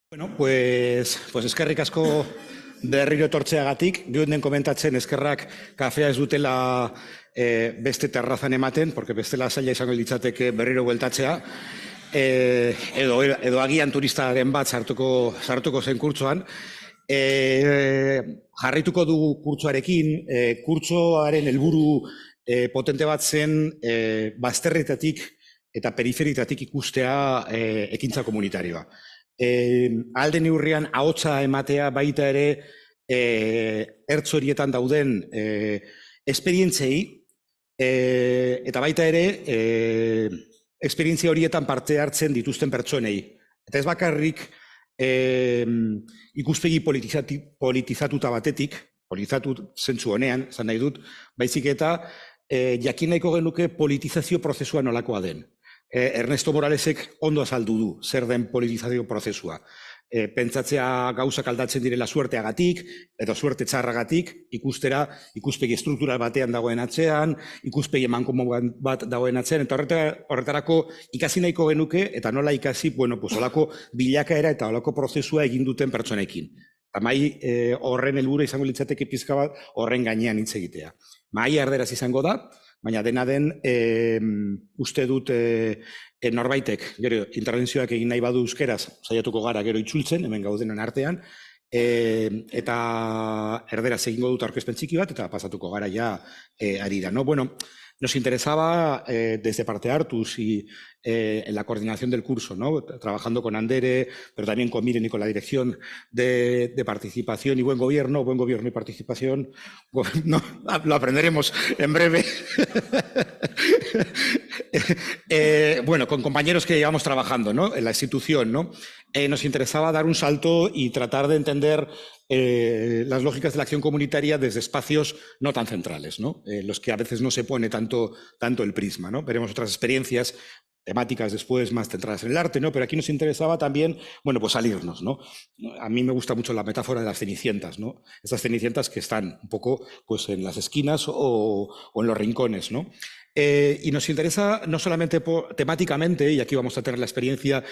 Bueno, pues eskerrik asko berriro etortzeagatik. Geunden komentatzen eskerrak kafea ez dutela beste terrazan ematen, porque bestela zaila izango litzateke berriro bueltatzea. Edo agian turistaren bat sartuko zen kurtsoan. Jarraituko dugu kurtsoarekin. Kurtsoaren helburu potente bat zen bazterretatik eta periferitatik ikustea ekintza komunitarioa. Alde neurrian ahotsa ematea baita ere ertz horietan dauden esperientzei eta baita ere esperientzia horietan parte hartzen dituzten pertsonei. Eta ez bakarrik ikuspegi politizatuta batetik, politizatu zentzu honean, zan nahi dut, baizik eta jakin nahiko genuke politizazio prozesua nolakoa den. Ernesto Moralesek ondo azaldu du zer den politizazio prozesua. Pentsatzea gauzak aldatzen direla suerteagatik, edo suerte txarragatik, ikustera ikuspegi estruktural batean dagoen atzean, ikuspegi emankomun bat dagoen atzean, eta horretarako ikasi nahiko genuke, eta nola ikasi, olako bilakaera eta olako prozesua egin duten pertsonekin. Mai horren helburu izango litzateke pizka bat horren gainean hitz egitea. Mai erderaz izango da, baina dena den uste dut norbaitek, gero intervenzioak egin nahi badu euskeraz, saiatuko gara gero itzultzen, hemen gaudenen artean, eta erderaz egingo dut aurkezpen txiki bat, eta pasatuko gara ja harira. Bueno, nos interesaba desde Parte Hartus y en la coordinación del curso, ¿no? Trabajando con Andere, pero también con Miren y con la dirección de participación y buen gobierno y participación, no, lo aprenderemos en breve. Bueno, con compañeros que llevamos trabajando, ¿no? En la institución, ¿no? Nos interesaba dar un salto y tratar de entender las lógicas de la acción comunitaria desde espacios no tan centrales, ¿no? Los que a veces no se pone tanto el prisma, ¿no? Veremos otras experiencias temáticas después más centradas en el arte, ¿no? Pero aquí nos interesaba también, pues salirnos, ¿no? A mí me gusta mucho la metáfora de las cenicientas, ¿no? Estas cenicientas que están un poco pues en las esquinas o en los rincones, ¿no? Y nos interesa no solamente temáticamente, y aquí vamos a tener la experiencia,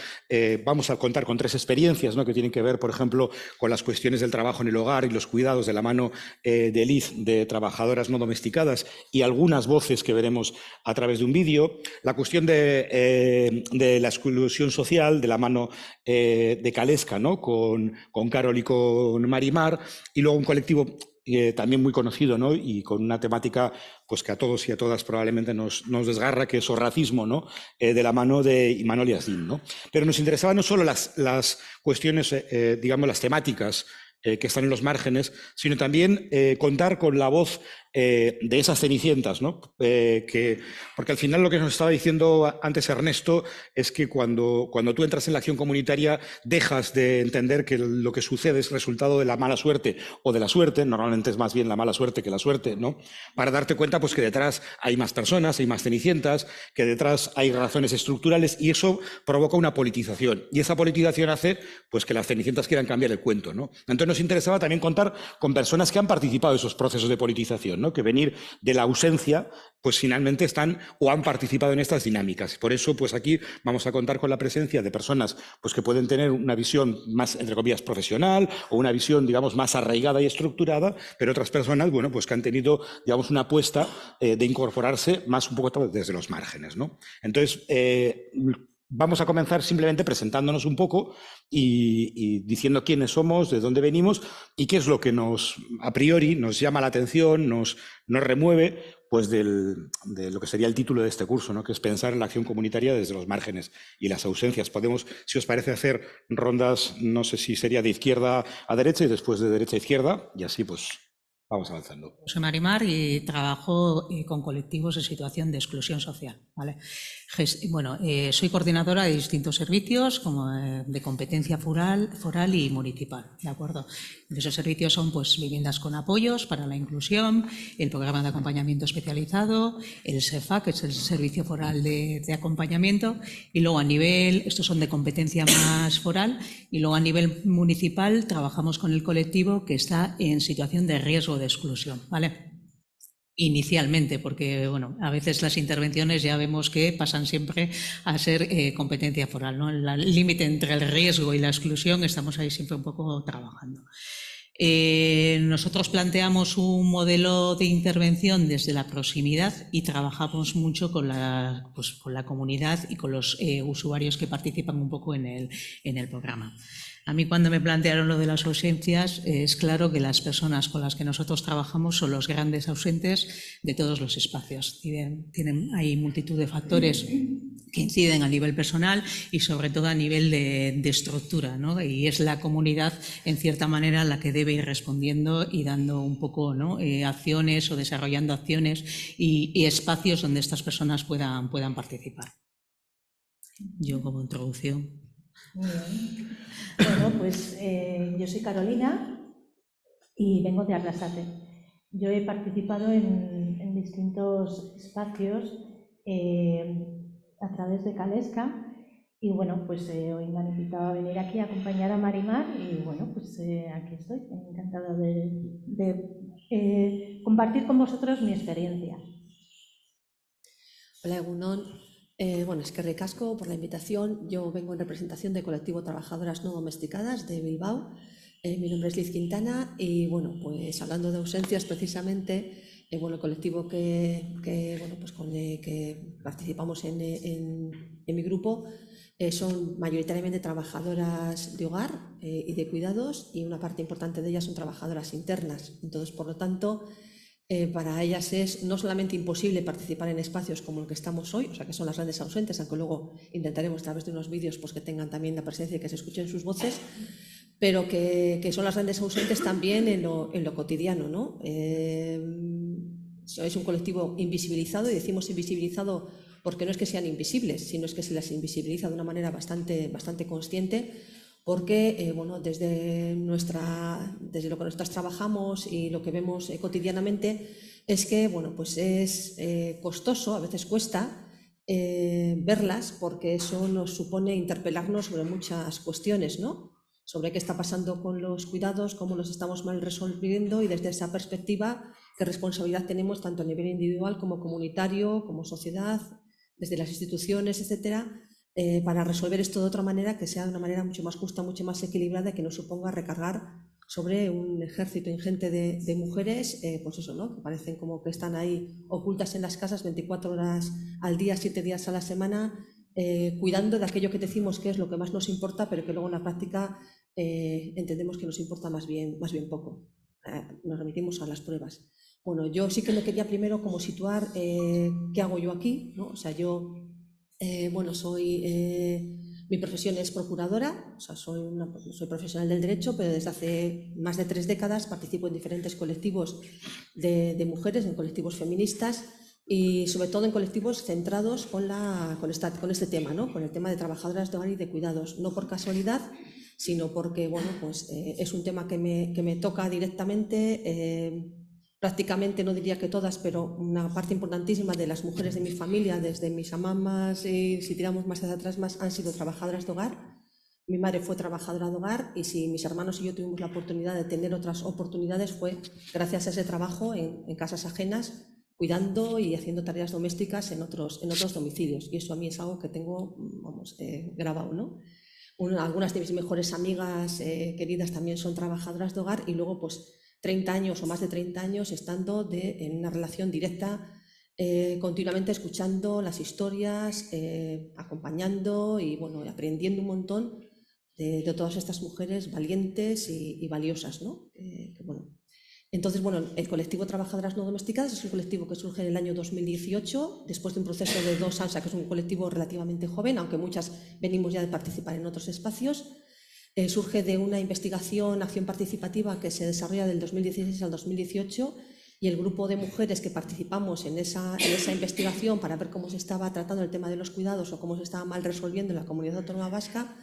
vamos a contar con 3 experiencias, ¿no? Que tienen que ver, por ejemplo, con las cuestiones del trabajo en el hogar y los cuidados de la mano de Liz, de trabajadoras no domesticadas, y algunas voces que veremos a través de un vídeo. La cuestión de la exclusión social, de la mano de Calesca, ¿no? Con Carol y con Marimar, y luego un colectivo también muy conocido, ¿no? Y con una temática pues que a todos y a todas probablemente nos desgarra, que es el racismo, ¿no? De la mano de Imanol Yazdim, ¿no? Pero nos interesaban no solo las cuestiones, digamos, las temáticas que están en los márgenes, sino también contar con la voz de esas cenicientas, ¿no? Porque al final lo que nos estaba diciendo antes Ernesto es que cuando tú entras en la acción comunitaria dejas de entender que lo que sucede es resultado de la mala suerte o de la suerte, normalmente es más bien la mala suerte que la suerte, ¿no? Para darte cuenta pues que detrás hay más personas, hay más cenicientas, que detrás hay razones estructurales, y eso provoca una politización, y esa politización hace pues que las cenicientas quieran cambiar el cuento, ¿no? Entonces nos interesaba también contar con personas que han participado en esos procesos de politización, ¿no? Que venir de la ausencia, pues finalmente están o han participado en estas dinámicas. Por eso, pues aquí vamos a contar con la presencia de personas pues que pueden tener una visión más, entre comillas, profesional, o una visión, digamos, más arraigada y estructurada, pero otras personas, pues que han tenido, digamos, una apuesta de incorporarse más un poco desde los márgenes, ¿no? Entonces, vamos a comenzar simplemente presentándonos un poco y diciendo quiénes somos, de dónde venimos y qué es lo que a priori nos llama la atención, nos remueve pues de lo que sería el título de este curso, ¿no? Que es pensar en la acción comunitaria desde los márgenes y las ausencias. Podemos, si os parece, hacer rondas, no sé si sería de izquierda a derecha y después de derecha a izquierda, y así pues vamos avanzando. Soy Marimar y trabajo con colectivos en situación de exclusión social, ¿vale? Bueno, soy coordinadora de distintos servicios como de competencia foral y municipal, ¿de acuerdo? Esos servicios son pues viviendas con apoyos para la inclusión, el programa de acompañamiento especializado, el SEFA, que es el Servicio Foral de Acompañamiento, y luego a nivel, estos son de competencia más foral, y luego a nivel municipal trabajamos con el colectivo que está en situación de riesgo de exclusión, ¿vale? Inicialmente, porque bueno, a veces las intervenciones ya vemos que pasan siempre a ser competencia foral, ¿no? El límite entre el riesgo y la exclusión estamos ahí siempre un poco trabajando. Nosotros planteamos un modelo de intervención desde la proximidad y trabajamos mucho con con la comunidad y con los usuarios que participan un poco en el programa. A mí, cuando me plantearon lo de las ausencias, es claro que las personas con las que nosotros trabajamos son los grandes ausentes de todos los espacios. Hay multitud de factores que inciden a nivel personal y sobre todo a nivel de estructura, ¿no? Y es la comunidad, en cierta manera, la que debe ir respondiendo y dando un poco, ¿no? Acciones o desarrollando acciones y espacios donde estas personas puedan participar. Yo como introducción. Muy bien. Bueno, pues yo soy Carolina y vengo de Arrasate. Yo he participado en distintos espacios a través de Calesca y bueno, pues hoy me han invitado a venir aquí a acompañar a Marimar y bueno, pues aquí estoy, encantada de compartir con vosotros mi experiencia. Hola, Egunon. Bueno, es que ricasco por la invitación. Yo vengo en representación del colectivo Trabajadoras No Domesticadas de Bilbao. Mi nombre es Liz Quintana y bueno, pues hablando de ausencias precisamente, bueno, el colectivo con el que participamos en mi grupo son mayoritariamente trabajadoras de hogar y de cuidados, y una parte importante de ellas son trabajadoras internas. Entonces, por lo tanto, para ellas es no solamente imposible participar en espacios como el que estamos hoy, o sea, que son las grandes ausentes, aunque luego intentaremos a través de unos vídeos pues que tengan también la presencia y que se escuchen sus voces, pero que son las grandes ausentes también en lo cotidiano, ¿no? Es un colectivo invisibilizado, y decimos invisibilizado porque no es que sean invisibles, sino es que se las invisibiliza de una manera bastante consciente, porque bueno, desde lo que nosotras trabajamos y lo que vemos cotidianamente es que bueno, pues es costoso, a veces cuesta verlas, porque eso nos supone interpelarnos sobre muchas cuestiones, ¿no? Sobre qué está pasando con los cuidados, cómo los estamos mal resolviendo, y desde esa perspectiva qué responsabilidad tenemos tanto a nivel individual como comunitario, como sociedad, desde las instituciones, etcétera, para resolver esto de otra manera, que sea de una manera mucho más justa, mucho más equilibrada, y que no suponga recargar sobre un ejército ingente de mujeres, pues eso, ¿no? Que parecen como que están ahí ocultas en las casas 24 horas al día, 7 días a la semana, cuidando de aquello que decimos que es lo que más nos importa, pero que luego en la práctica entendemos que nos importa más bien poco. Nos remitimos a las pruebas. Bueno, yo sí que me quería primero como situar qué hago yo aquí, ¿no? O sea, yo bueno, mi profesión es procuradora, o sea, soy profesional del derecho, pero desde hace más de 3 décadas participo en diferentes colectivos de mujeres, en colectivos feministas, y sobre todo en colectivos centrados con este tema, ¿no? Con el tema de trabajadoras de hogar y de cuidados, no por casualidad, sino porque bueno, pues, es un tema que me toca directamente. Prácticamente, no diría que todas, pero una parte importantísima de las mujeres de mi familia, desde mis amamas y si tiramos más hacia atrás, más han sido trabajadoras de hogar. Mi madre fue trabajadora de hogar, y si mis hermanos y yo tuvimos la oportunidad de tener otras oportunidades, fue gracias a ese trabajo en casas ajenas, cuidando y haciendo tareas domésticas en otros domicilios. Y eso a mí es algo que tengo, vamos, grabado, ¿no? Algunas de mis mejores amigas queridas también son trabajadoras de hogar, y luego pues 30 años o más de 30 años estando en una relación directa, continuamente escuchando las historias, acompañando y bueno, aprendiendo un montón de todas estas mujeres valientes y valiosas, ¿no? Bueno. Entonces, bueno, el colectivo Trabajadoras No Domesticadas es un colectivo que surge en el año 2018, después de un proceso de 2 años, que es un colectivo relativamente joven, aunque muchas venimos ya de participar en otros espacios. Surge de una investigación, acción participativa, que se desarrolla del 2016 al 2018, y el grupo de mujeres que participamos en esa investigación para ver cómo se estaba tratando el tema de los cuidados o cómo se estaba mal resolviendo en la Comunidad Autónoma Vasca,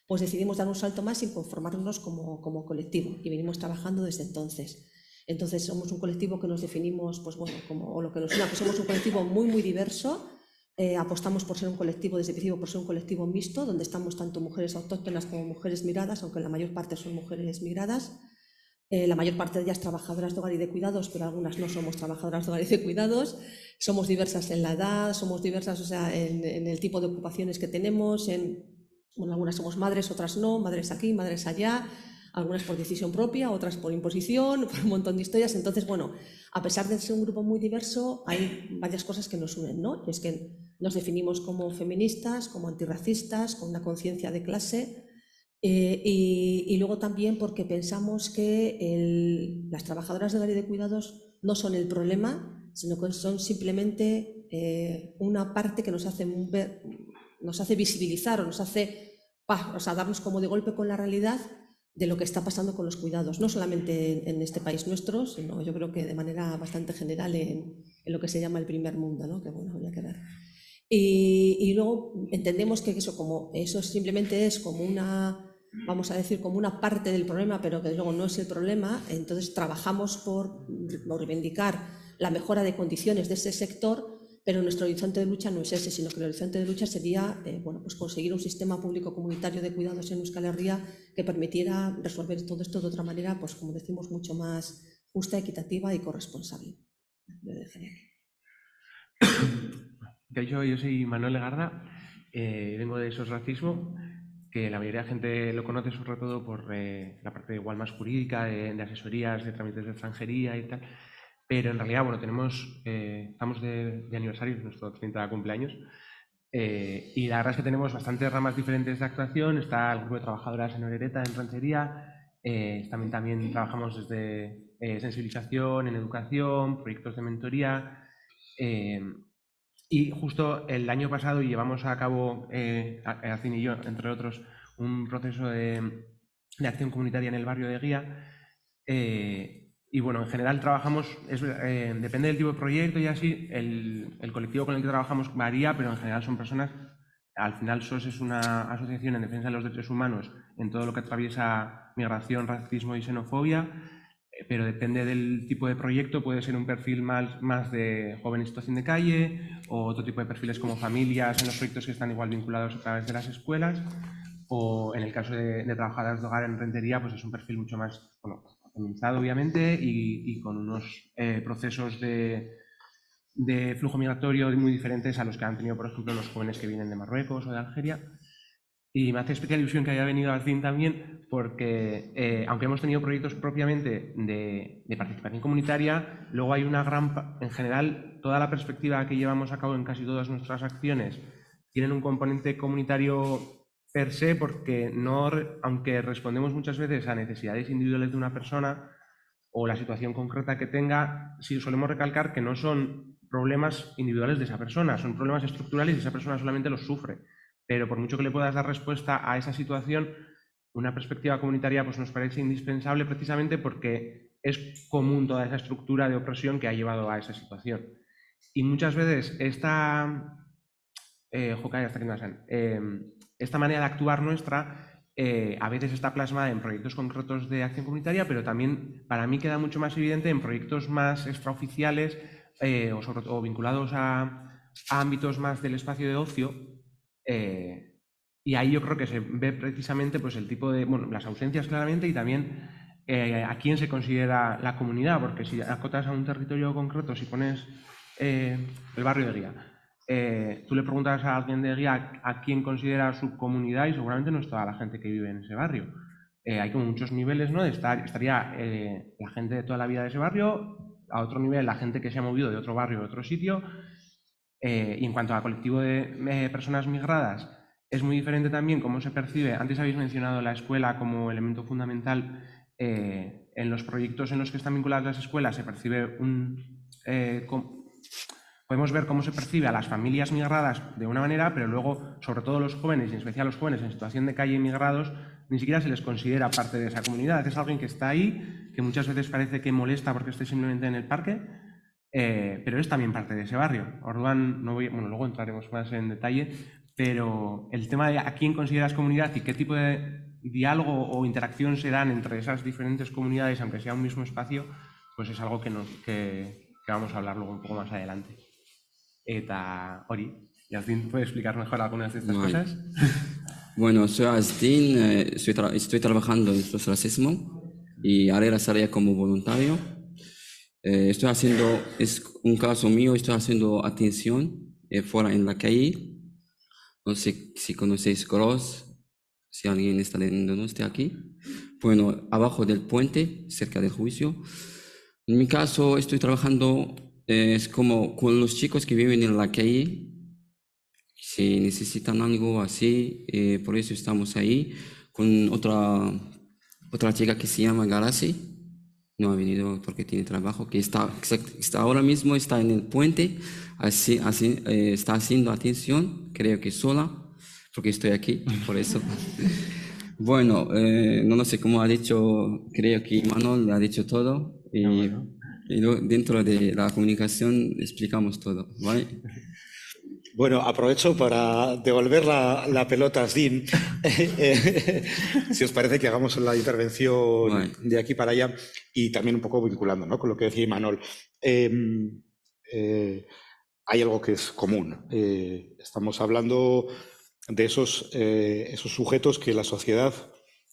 pues decidimos dar un salto más y conformarnos como colectivo, y venimos trabajando desde entonces. Entonces somos un colectivo que nos definimos, pues bueno, o lo que nos suena, pues somos un colectivo muy diverso. Apostamos por ser un colectivo, desde el principio, por ser un colectivo mixto, donde estamos tanto mujeres autóctonas como mujeres migradas, aunque la mayor parte son mujeres migradas. La mayor parte de ellas trabajadoras de hogar y de cuidados, pero algunas no somos trabajadoras de hogar y de cuidados. Somos diversas en la edad, somos diversas, o sea, en el tipo de ocupaciones que tenemos. Bueno, algunas somos madres, otras no, madres aquí, madres allá, algunas por decisión propia, otras por imposición, por un montón de historias. Entonces, bueno, a pesar de ser un grupo muy diverso, hay varias cosas que nos unen, ¿no? Y es que nos definimos como feministas, como antirracistas, con una conciencia de clase. Y luego también porque pensamos que las trabajadoras de hogar y de cuidados no son el problema, sino que son simplemente una parte que nos hace visibilizar o nos hace darnos como de golpe con la realidad de lo que está pasando con los cuidados, no solamente en este país nuestro, sino yo creo que de manera bastante general en lo que se llama el primer mundo, ¿no? Que bueno, habría que ver. Y luego entendemos que eso simplemente es como vamos a decir, como una parte del problema, pero que luego no es el problema. Entonces trabajamos por reivindicar la mejora de condiciones de ese sector, pero nuestro horizonte de lucha no es ese, sino que el horizonte de lucha sería pues conseguir un sistema público comunitario de cuidados en Euskal Herria que permitiera resolver todo esto de otra manera, pues como decimos, mucho más justa, equitativa y corresponsable. Yo soy Manuel Legarda, vengo de SOS Racismo, que la mayoría de gente lo conoce sobre todo por la parte igual más jurídica, de asesorías, de trámites de extranjería y tal, pero en realidad, bueno, estamos de aniversario, es nuestro 30 cumpleaños, y la verdad es que tenemos bastantes ramas diferentes de actuación. Está el grupo de trabajadoras en Orereta, en ranchería, también trabajamos desde sensibilización, en educación, proyectos de mentoría, y justo el año pasado llevamos a cabo, Acin y yo, entre otros, un proceso de acción comunitaria en el barrio de Guía. Y bueno, en general trabajamos, depende del tipo de proyecto y así, el colectivo con el que trabajamos varía, pero en general son personas. Al final SOS es una asociación en defensa de los derechos humanos en todo lo que atraviesa migración, racismo y xenofobia, pero depende del tipo de proyecto, puede ser un perfil más de joven en situación de calle, o otro tipo de perfiles como familias en los proyectos que están igual vinculados a través de las escuelas, o en el caso de trabajadoras de hogar en rentería, pues es un perfil mucho más feminizado, obviamente, y con unos procesos de flujo migratorio muy diferentes a los que han tenido, por ejemplo, los jóvenes que vienen de Marruecos o de Algeria. Y me hace especial ilusión que haya venido al fin también, porque aunque hemos tenido proyectos propiamente de participación comunitaria, luego hay en general, toda la perspectiva que llevamos a cabo en casi todas nuestras acciones tienen un componente comunitario per se, porque aunque respondemos muchas veces a necesidades individuales de una persona o la situación concreta que tenga, sí solemos recalcar que no son problemas individuales de esa persona, son problemas estructurales y esa persona solamente los sufre. Pero por mucho que le puedas dar respuesta a esa situación, una perspectiva comunitaria pues nos parece indispensable, precisamente porque es común toda esa estructura de opresión que ha llevado a esa situación. Y muchas veces esta manera de actuar nuestra a veces está plasmada en proyectos concretos de acción comunitaria, pero también para mí queda mucho más evidente en proyectos más extraoficiales o vinculados a ámbitos más del espacio de ocio. Y ahí yo creo que se ve precisamente pues, el tipo de, las ausencias claramente, y también a quién se considera la comunidad, porque si acotas a un territorio concreto, si pones el barrio de Guía, tú le preguntas a alguien de Guía a quién considera su comunidad y seguramente no es toda la gente que vive en ese barrio. Hay como muchos niveles, ¿no? Estaría la gente de toda la vida de ese barrio, a otro nivel la gente que se ha movido de otro barrio a otro sitio. Y en cuanto al colectivo de personas migradas, es muy diferente también cómo se percibe. Antes habéis mencionado la escuela como elemento fundamental. En los proyectos en los que están vinculadas las escuelas se percibe podemos ver cómo se percibe a las familias migradas de una manera, pero luego, sobre todo los jóvenes, y en especial los jóvenes en situación de calle migrados, ni siquiera se les considera parte de esa comunidad. Es alguien que está ahí, que muchas veces parece que molesta porque esté simplemente en el parque, pero es también parte de ese barrio. Orduan, luego entraremos más en detalle, pero el tema de a quién consideras comunidad y qué tipo de diálogo o interacción se dan entre esas diferentes comunidades, aunque sea un mismo espacio, pues es algo que vamos a hablar luego un poco más adelante. Eta hori, Yazdin, ¿puede explicar mejor algunas de estas cosas? Bueno, soy Yazdin, estoy trabajando en SOS Racismo. y haré la salida como voluntario. Estoy haciendo, es un caso mío, estoy haciendo atención fuera en la calle. No sé si conocéis Cross, si alguien está leyéndonos de aquí. Bueno, abajo del puente, cerca del juicio. En mi caso, estoy trabajando es como con los chicos que viven en la calle. Si necesitan algo así, por eso estamos ahí. Con otra chica que se llama Garasi. No ha venido porque tiene trabajo, que está ahora mismo está en el puente, está haciendo atención, creo que sola, porque estoy aquí, por eso. Bueno, no sé cómo ha dicho, creo que Manuel ha dicho todo, y dentro de la comunicación explicamos todo, ¿vale? Bueno, aprovecho para devolver la pelota a Sdin. Si os parece que hagamos la intervención de aquí para allá y también un poco vinculando, ¿no?, con lo que decía Imanol. Hay algo que es común. Estamos hablando de esos sujetos que la sociedad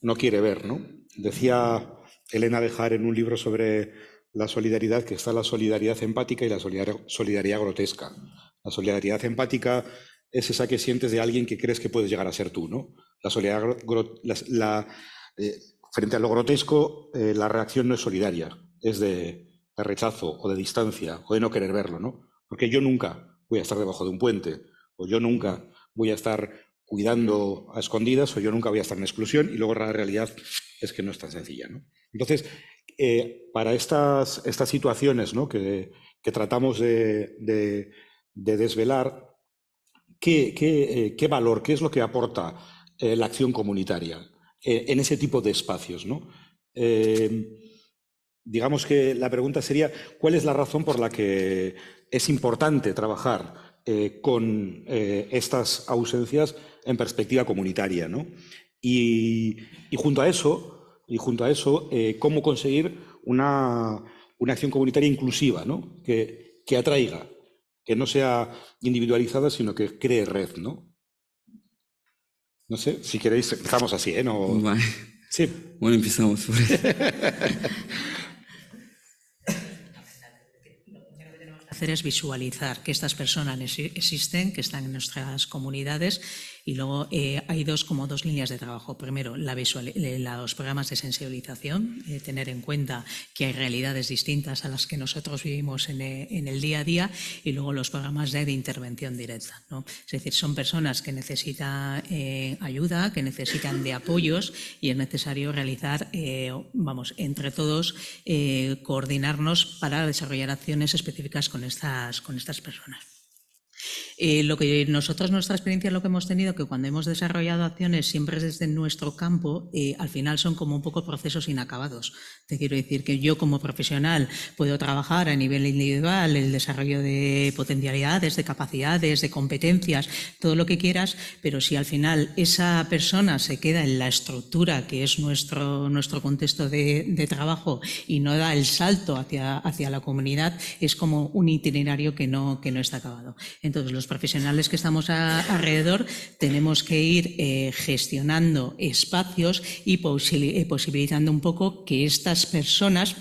no quiere ver, ¿no? Decía Elena Bejar en un libro sobre la solidaridad que está la solidaridad empática y la solidaridad grotesca. La solidaridad empática es esa que sientes de alguien que crees que puedes llegar a ser tú, ¿no? La solidaridad frente a lo grotesco, la reacción no es solidaria, es de rechazo o de distancia o de no querer verlo, ¿no? Porque yo nunca voy a estar debajo de un puente, o yo nunca voy a estar cuidando a escondidas, o yo nunca voy a estar en exclusión, y luego la realidad es que no es tan sencilla, ¿no? Entonces, para estas situaciones, ¿no?, que tratamos de desvelar, ¿qué valor, qué es lo que aporta la acción comunitaria en ese tipo de espacios, ¿no? Digamos que la pregunta sería, ¿cuál es la razón por la que es importante trabajar con estas ausencias en perspectiva comunitaria, ¿no? Y junto a eso, ¿cómo conseguir una acción comunitaria inclusiva, ¿no?, que atraiga, que no sea individualizada, sino que cree red, ¿no? No sé, si queréis, empezamos así, ¿eh? No... Vale. Sí. Bueno, empezamos por eso. Hacer es visualizar que estas personas existen, que están en nuestras comunidades, y luego hay dos líneas de trabajo. Primero, los programas de sensibilización, tener en cuenta que hay realidades distintas a las que nosotros vivimos en el día a día, y luego los programas de intervención directa, ¿no? Es decir, son personas que necesitan ayuda, que necesitan de apoyos, y es necesario realizar, entre todos, coordinarnos para desarrollar acciones específicas con estas personas. Nuestra experiencia, lo que hemos tenido, que cuando hemos desarrollado acciones siempre desde nuestro campo, al final son como un poco procesos inacabados. Te quiero decir que yo como profesional puedo trabajar a nivel individual el desarrollo de potencialidades, de capacidades, de competencias, todo lo que quieras, pero si al final esa persona se queda en la estructura que es nuestro contexto de trabajo y no da el salto hacia la comunidad, es como un itinerario que no está acabado. Entonces, los profesionales que estamos alrededor tenemos que ir gestionando espacios y posibilitando un poco que estas personas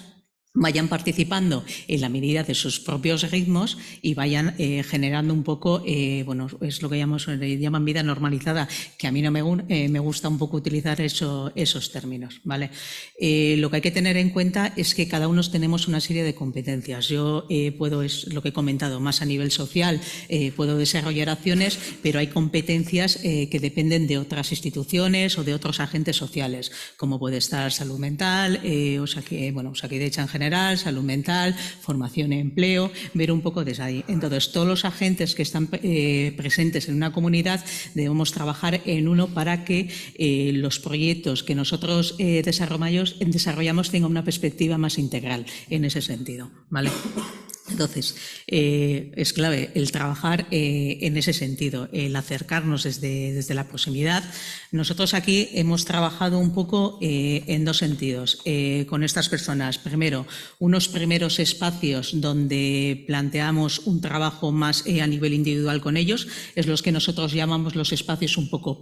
vayan participando en la medida de sus propios ritmos y vayan generando un poco, es lo que llaman vida normalizada, que a mí no me gusta un poco utilizar esos términos, ¿vale? Lo que hay que tener en cuenta es que cada uno tenemos una serie de competencias. Yo es lo que he comentado, más a nivel social, puedo desarrollar acciones, pero hay competencias que dependen de otras instituciones o de otros agentes sociales, como puede estar salud mental, Osakidetza en general, salud mental, formación e empleo, ver un poco desde ahí. Entonces, todos los agentes que están presentes en una comunidad debemos trabajar en uno para que los proyectos que nosotros desarrollamos tengan una perspectiva más integral en ese sentido, ¿vale? Entonces, es clave el trabajar en ese sentido, el acercarnos desde la proximidad. Nosotros aquí hemos trabajado un poco en dos sentidos con estas personas. Primero, unos primeros espacios donde planteamos un trabajo más a nivel individual con ellos, es los que nosotros llamamos los espacios un poco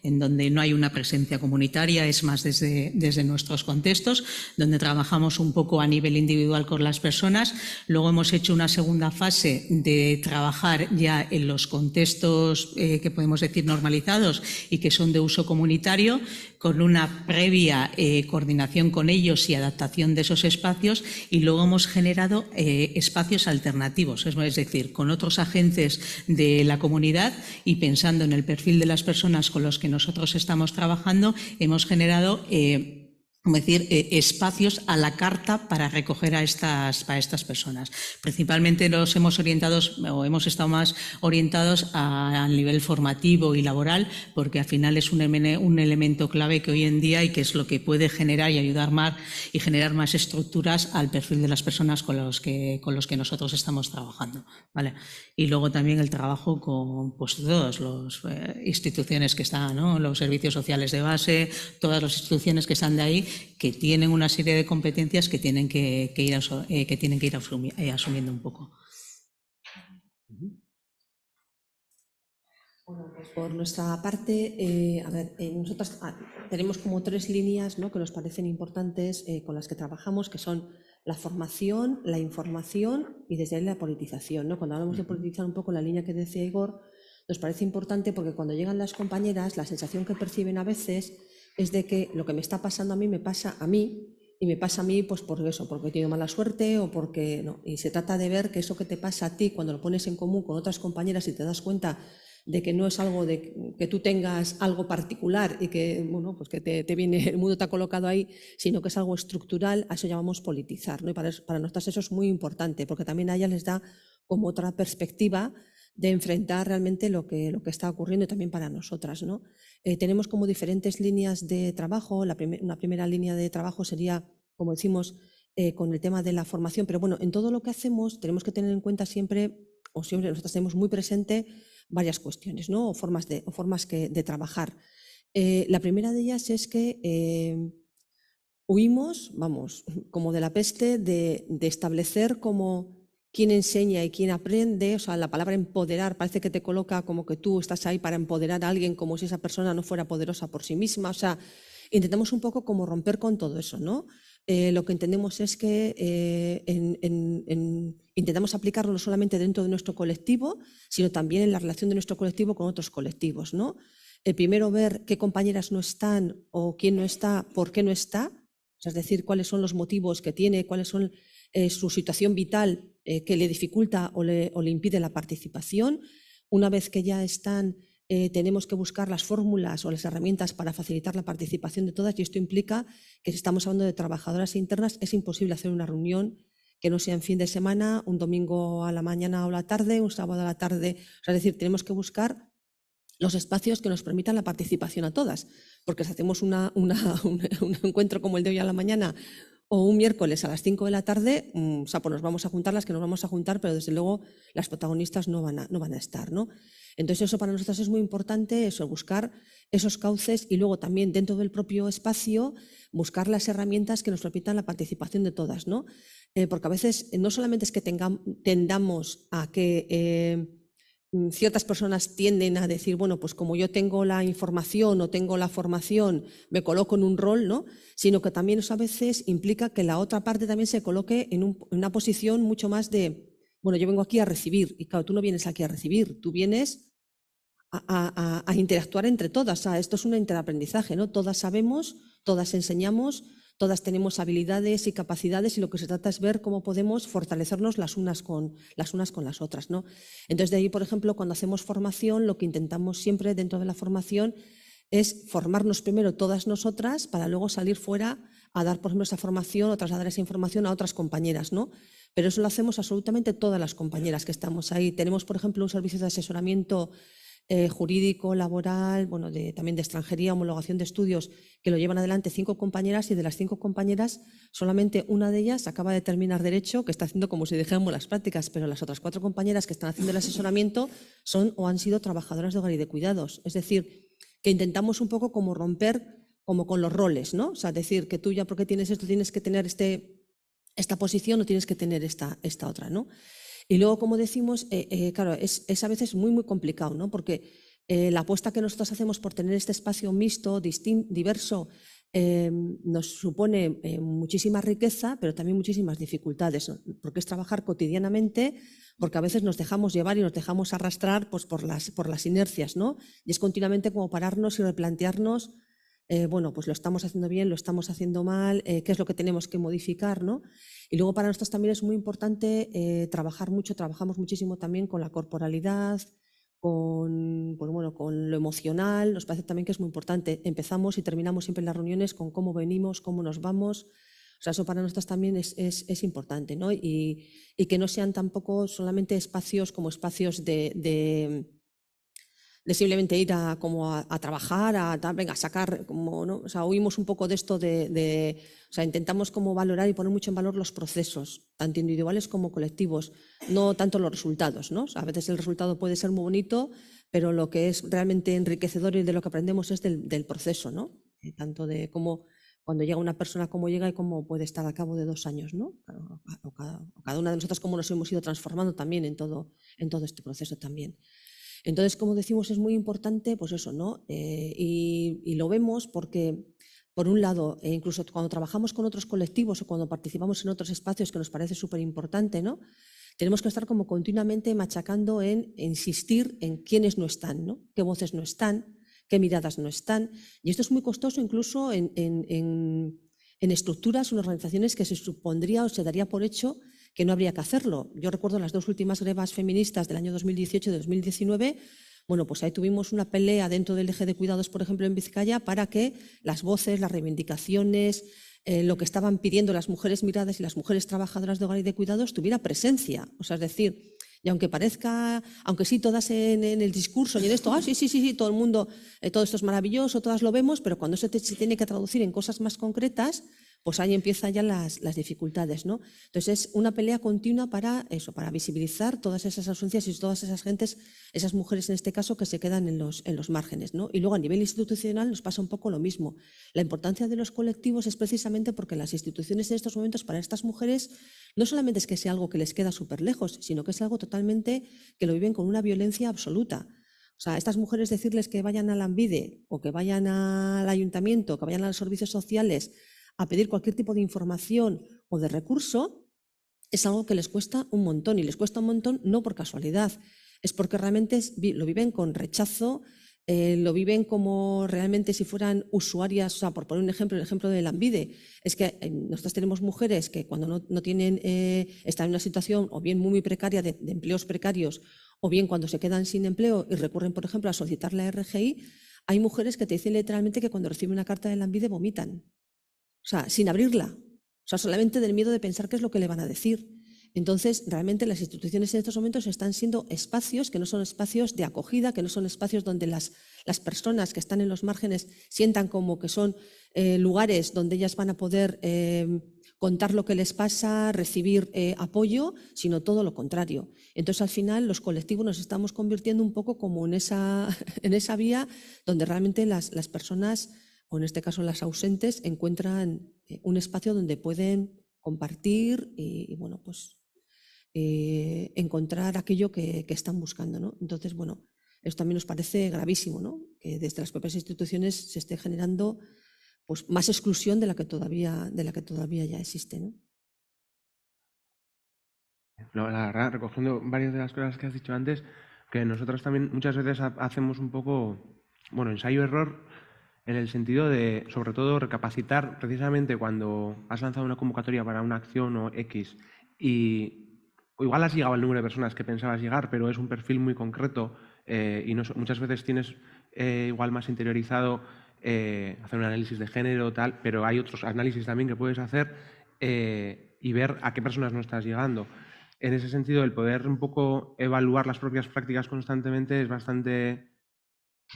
en donde no hay una presencia comunitaria, es más desde nuestros contextos, donde trabajamos un poco a nivel individual con las personas. Luego hemos hecho una segunda fase de trabajar ya en los contextos que podemos decir normalizados y que son de uso comunitario, con una previa coordinación con ellos y adaptación de esos espacios, y luego hemos generado espacios alternativos, es decir, con otros agentes de la comunidad y pensando en el perfil de las personas con los que nosotros estamos trabajando, hemos generado espacios a la carta para recoger a estas personas. Principalmente los hemos estado más orientados al nivel formativo y laboral, porque al final es un elemento clave que hoy en día y que es lo que puede generar y ayudar más y generar más estructuras al perfil de las personas con los que nosotros estamos trabajando, ¿vale? Y luego también el trabajo con todas las instituciones que están, ¿no? Los servicios sociales de base, todas las instituciones que están de ahí, que tienen una serie de competencias que tienen que ir asumiendo un poco. Bueno, pues por nuestra parte, nosotros tenemos como 3 líneas, ¿no?, que nos parecen importantes con las que trabajamos, que son la formación, la información y desde ahí la politización, ¿no? Cuando hablamos de politizar un poco la línea que decía Igor, nos parece importante porque cuando llegan las compañeras, la sensación que perciben a veces es de que lo que me está pasando a mí me pasa a mí, y me pasa a mí pues por eso, porque he tenido mala suerte o porque no. Y se trata de ver que eso que te pasa a ti cuando lo pones en común con otras compañeras y te das cuenta de que no es algo de que tú tengas algo particular y que, bueno, pues que te viene, el mundo te ha colocado ahí, sino que es algo estructural, a eso llamamos politizar, ¿no? Y para nosotras eso es muy importante, porque también a ellas les da como otra perspectiva de enfrentar realmente lo que está ocurriendo, y también para nosotras, ¿no? Tenemos como diferentes líneas de trabajo. Una primera línea de trabajo sería, como decimos, con el tema de la formación, pero bueno, en todo lo que hacemos tenemos que tener en cuenta siempre nosotros tenemos muy presente varias cuestiones, ¿no? o formas de trabajar. La primera de ellas es que huimos, vamos, como de la peste, de establecer como quién enseña y quién aprende. O sea, la palabra empoderar parece que te coloca como que tú estás ahí para empoderar a alguien, como si esa persona no fuera poderosa por sí misma. O sea, intentamos un poco como romper con todo eso, ¿no? Lo que entendemos es que intentamos aplicarlo no solamente dentro de nuestro colectivo, sino también en la relación de nuestro colectivo con otros colectivos, ¿no? El primero, ver qué compañeras no están o quién no está, por qué no está, o sea, es decir, cuáles son los motivos que tiene, cuáles son su situación vital que le dificulta o le impide la participación. Una vez que ya están, tenemos que buscar las fórmulas o las herramientas para facilitar la participación de todas, y esto implica que si estamos hablando de trabajadoras internas, es imposible hacer una reunión que no sea en fin de semana, un domingo a la mañana o la tarde, un sábado a la tarde. O sea, es decir, tenemos que buscar los espacios que nos permitan la participación a todas, porque si hacemos un encuentro como el de hoy a la mañana o un miércoles a las 5 de la tarde, o sea, pues nos vamos a juntar las que nos vamos a juntar, pero desde luego las protagonistas no van a estar, ¿no? Entonces eso para nosotros es muy importante, eso, buscar esos cauces, y luego también dentro del propio espacio buscar las herramientas que nos permitan la participación de todas, ¿no? Porque a veces no solamente es que tendamos a que ciertas personas tienden a decir, bueno, pues como yo tengo la información o tengo la formación, me coloco en un rol, ¿no? Sino que también eso a veces implica que la otra parte también se coloque en una posición mucho más de, bueno, yo vengo aquí a recibir, y claro, tú no vienes aquí a recibir, tú vienes a interactuar entre todas. O sea, esto es un interaprendizaje, ¿no? Todas sabemos, todas enseñamos, todas tenemos habilidades y capacidades, y lo que se trata es ver cómo podemos fortalecernos las unas con las otras, ¿no? Entonces, de ahí, por ejemplo, cuando hacemos formación, lo que intentamos siempre dentro de la formación es formarnos primero todas nosotras para luego salir fuera a dar, por ejemplo, esa formación o trasladar esa información a otras compañeras, ¿no? Pero eso lo hacemos absolutamente todas las compañeras que estamos ahí. Tenemos, por ejemplo, un servicio de asesoramiento jurídico, laboral, bueno, también de extranjería, homologación de estudios, que lo llevan adelante 5 compañeras, y de las 5 compañeras solamente una de ellas acaba de terminar Derecho, que está haciendo como si dijéramos las prácticas, pero las otras 4 compañeras que están haciendo el asesoramiento son o han sido trabajadoras de hogar y de cuidados. Es decir, que intentamos un poco como romper como con los roles, ¿no? O sea, decir que tú ya porque tienes esto tienes que tener esta posición o tienes que tener esta otra, ¿no? Y luego, como decimos, claro, es a veces muy, muy complicado, ¿no? Porque la apuesta que nosotros hacemos por tener este espacio mixto, diverso, nos supone muchísima riqueza, pero también muchísimas dificultades, ¿no? Porque es trabajar cotidianamente, porque a veces nos dejamos llevar y nos dejamos arrastrar pues, por las inercias, ¿no? Y es continuamente como pararnos y replantearnos, bueno, pues lo estamos haciendo bien, lo estamos haciendo mal, qué es lo que tenemos que modificar, ¿no? Y luego para nosotros también es muy importante trabajamos muchísimo también con la corporalidad, con lo emocional. Nos parece también que es muy importante. Empezamos y terminamos siempre las reuniones con cómo venimos, cómo nos vamos. O sea, eso para nosotros también es importante, ¿no? Y que no sean tampoco solamente espacios como espacios de simplemente ir a trabajar, a sacar, como, ¿no? O sea, oímos un poco de esto o sea, intentamos como valorar y poner mucho en valor los procesos, tanto individuales como colectivos, no tanto los resultados, ¿no? O sea, a veces el resultado puede ser muy bonito, pero lo que es realmente enriquecedor y de lo que aprendemos es del proceso, ¿no? Tanto de cómo, cuando llega una persona, cómo llega y cómo puede estar a cabo de 2 años, ¿no? O cada una de nosotras cómo nos hemos ido transformando también en todo este proceso también. Entonces, como decimos, es muy importante, pues eso, ¿no? Y lo vemos porque, por un lado, incluso cuando trabajamos con otros colectivos o cuando participamos en otros espacios, que nos parece súper importante, ¿no? Tenemos que estar como continuamente machacando en insistir en quiénes no están, ¿no? Qué voces no están, qué miradas no están. Y esto es muy costoso incluso en estructuras o en organizaciones que se supondría o se daría por hecho que no habría que hacerlo. Yo recuerdo las 2 últimas grevas feministas del año 2018 y 2019, bueno, pues ahí tuvimos una pelea dentro del eje de cuidados, por ejemplo, en Vizcaya, para que las voces, las reivindicaciones, lo que estaban pidiendo las mujeres miradas y las mujeres trabajadoras de hogar y de cuidados tuviera presencia. O sea, es decir, y aunque sí, todas en el discurso y en esto, sí, todo el mundo, todo esto es maravilloso, todas lo vemos, pero cuando se tiene que traducir en cosas más concretas, pues ahí empiezan ya las dificultades, ¿no? Entonces es una pelea continua para eso, para visibilizar todas esas ausencias y todas esas gentes, esas mujeres en este caso, que se quedan en los márgenes, ¿no? Y luego a nivel institucional nos pasa un poco lo mismo. La importancia de los colectivos es precisamente porque las instituciones en estos momentos para estas mujeres no solamente es que sea algo que les queda súper lejos, sino que es algo totalmente que lo viven con una violencia absoluta. O sea, a estas mujeres decirles que vayan a Lanbide o que vayan al ayuntamiento, que vayan a los servicios sociales a pedir cualquier tipo de información o de recurso, es algo que les cuesta un montón, y les cuesta un montón no por casualidad, es porque realmente lo viven con rechazo, lo viven como realmente si fueran usuarias. O sea, por poner un ejemplo, el ejemplo de Lanbide, es que nosotros tenemos mujeres que cuando no tienen, están en una situación o bien muy, muy precaria de empleos precarios, o bien cuando se quedan sin empleo y recurren, por ejemplo, a solicitar la RGI, hay mujeres que te dicen literalmente que cuando reciben una carta de Lanbide vomitan. O sea, sin abrirla. O sea, solamente del miedo de pensar qué es lo que le van a decir. Entonces, realmente las instituciones en estos momentos están siendo espacios que no son espacios de acogida, que no son espacios donde las personas que están en los márgenes sientan como que son lugares donde ellas van a poder contar lo que les pasa, recibir apoyo, sino todo lo contrario. Entonces, al final, los colectivos nos estamos convirtiendo un poco como en esa vía donde realmente las personas, o en este caso las ausentes, encuentran un espacio donde pueden compartir y bueno, pues encontrar aquello que están buscando, ¿no? Entonces, bueno, esto también nos parece gravísimo, ¿no? Que desde las propias instituciones se esté generando pues más exclusión de la que todavía ya existe, ¿no? La verdad, recogiendo varias de las cosas que has dicho antes, que nosotros también muchas veces hacemos un poco, bueno, ensayo-error, en el sentido de, sobre todo, recapacitar precisamente cuando has lanzado una convocatoria para una acción o X o igual has llegado al número de personas que pensabas llegar, pero es un perfil muy concreto y muchas veces tienes igual más interiorizado hacer un análisis de género, tal, pero hay otros análisis también que puedes hacer y ver a qué personas no estás llegando. En ese sentido, el poder un poco evaluar las propias prácticas constantemente es bastante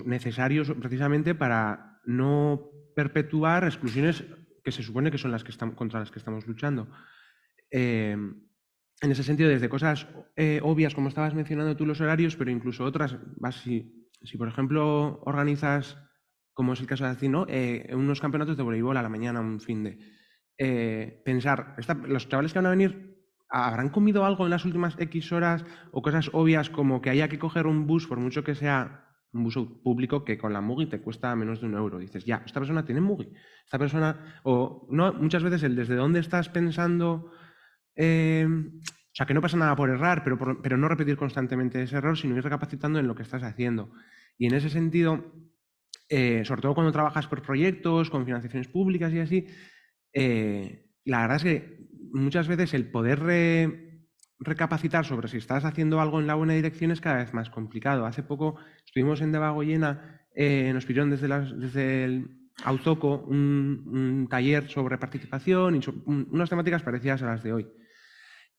necesarios precisamente para no perpetuar exclusiones que se supone que son las que contra las que estamos luchando. En ese sentido, desde cosas obvias, como estabas mencionando tú, los horarios, pero incluso otras, si por ejemplo organizas, como es el caso de decir, ¿no? Unos campeonatos de voleibol a la mañana, un fin de pensar, los chavales que van a venir, ¿habrán comido algo en las últimas X horas? O cosas obvias como que haya que coger un bus, por mucho que sea un bus público, que con la Mugi te cuesta menos de €1. Dices, ya, esta persona tiene Mugi, esta persona, o no, muchas veces el desde dónde estás pensando, o sea, que no pasa nada por errar, pero no repetir constantemente ese error, sino ir recapacitando en lo que estás haciendo. Y en ese sentido, sobre todo cuando trabajas por proyectos, con financiaciones públicas y así, la verdad es que muchas veces el poder recapacitar sobre si estás haciendo algo en la buena dirección es cada vez más complicado. Hace poco estuvimos en Debagoiena, nos pidieron desde el Auzoco un taller sobre participación y unas temáticas parecidas a las de hoy.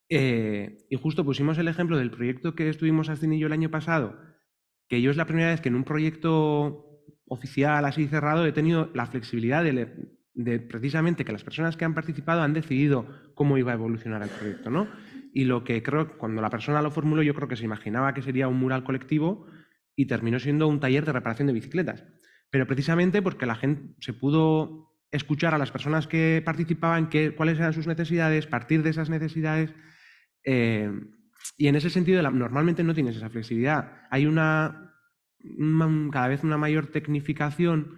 Y justo pusimos el ejemplo del proyecto que estuvimos Astin y yo el año pasado, que yo es la primera vez que en un proyecto oficial así cerrado he tenido la flexibilidad de precisamente que las personas que han participado han decidido cómo iba a evolucionar el proyecto, ¿no? Y lo que creo, cuando la persona lo formuló, yo creo que se imaginaba que sería un mural colectivo y terminó siendo un taller de reparación de bicicletas. Pero precisamente porque la gente se pudo escuchar a las personas que participaban, cuáles eran sus necesidades, partir de esas necesidades. Y en ese sentido, normalmente no tienes esa flexibilidad. Hay cada vez una mayor tecnificación,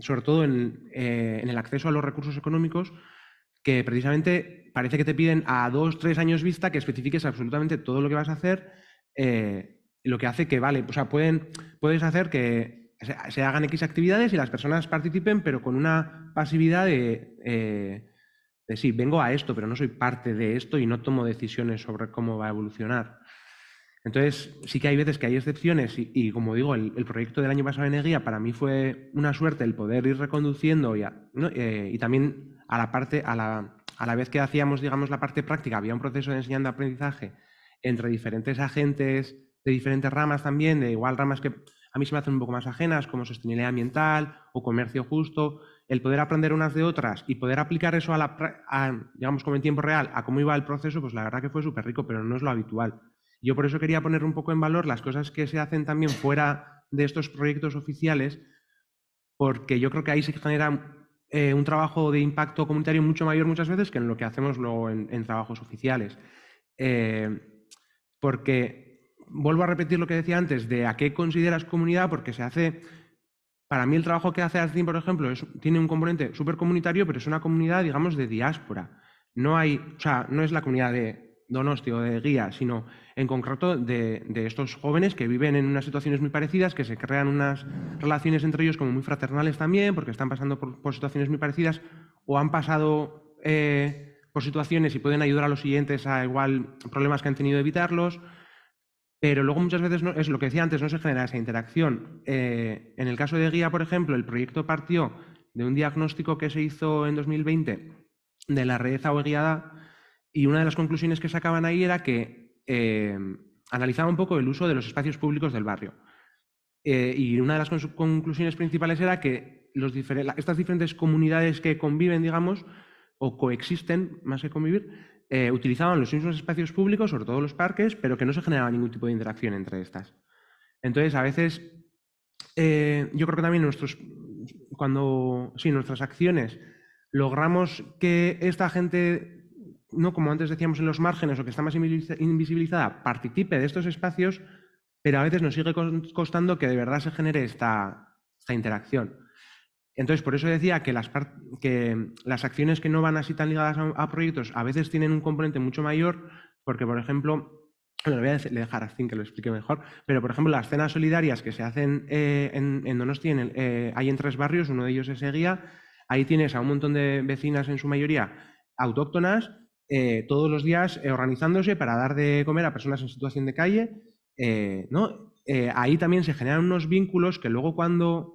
sobre todo en el acceso a los recursos económicos, que precisamente parece que te piden a 2 o 3 años vista que especifiques absolutamente todo lo que vas a hacer, lo que hace que, vale, o sea, puedes hacer que se hagan X actividades y las personas participen, pero con una pasividad de sí, vengo a esto, pero no soy parte de esto y no tomo decisiones sobre cómo va a evolucionar. Entonces, sí que hay veces que hay excepciones y como digo, el proyecto del año pasado en Eguía para mí fue una suerte el poder ir reconduciendo y también a la vez que hacíamos, digamos, la parte práctica, había un proceso de enseñanza-aprendizaje entre diferentes agentes de diferentes ramas también, de igual ramas que a mí se me hacen un poco más ajenas, como sostenibilidad ambiental o comercio justo, el poder aprender unas de otras y poder aplicar eso digamos, como en tiempo real, a cómo iba el proceso, pues la verdad que fue súper rico, pero no es lo habitual. Yo por eso quería poner un poco en valor las cosas que se hacen también fuera de estos proyectos oficiales, porque yo creo que ahí se genera un trabajo de impacto comunitario mucho mayor muchas veces que en lo que hacemos luego en trabajos oficiales. Porque vuelvo a repetir lo que decía antes, de a qué consideras comunidad, porque se hace... Para mí el trabajo que hace Astin, por ejemplo, tiene un componente súper comunitario, pero es una comunidad, digamos, de diáspora. No es la comunidad de Donosti o de Eguía, sino en concreto de estos jóvenes que viven en unas situaciones muy parecidas, que se crean unas relaciones entre ellos como muy fraternales también, porque están pasando por situaciones muy parecidas o han pasado por situaciones y pueden ayudar a los siguientes a igual problemas que han tenido evitarlos. Pero luego muchas veces, es lo que decía antes, no se genera esa interacción. En el caso de Eguía, por ejemplo, el proyecto partió de un diagnóstico que se hizo en 2020 de la red Eguiada y una de las conclusiones que sacaban ahí era que analizaba un poco el uso de los espacios públicos del barrio. Y una de las conclusiones principales era que estas diferentes comunidades que conviven, digamos, o coexisten, más que convivir, utilizaban los mismos espacios públicos, sobre todo los parques, pero que no se generaba ningún tipo de interacción entre estas. Entonces, a veces, yo creo que también nuestras acciones logramos que esta gente, no como antes decíamos en los márgenes o que está más invisibilizada, participe de estos espacios, pero a veces nos sigue costando que de verdad se genere esta interacción. Entonces, por eso decía que las acciones que no van así tan ligadas a proyectos a veces tienen un componente mucho mayor, porque, por ejemplo, le voy a dejar a Astin que lo explique mejor, pero, por ejemplo, las cenas solidarias que se hacen en Donosti, hay en 3 barrios, uno de ellos es Eguía, ahí tienes a un montón de vecinas, en su mayoría autóctonas, todos los días organizándose para dar de comer a personas en situación de calle, ¿no? Ahí también se generan unos vínculos que luego cuando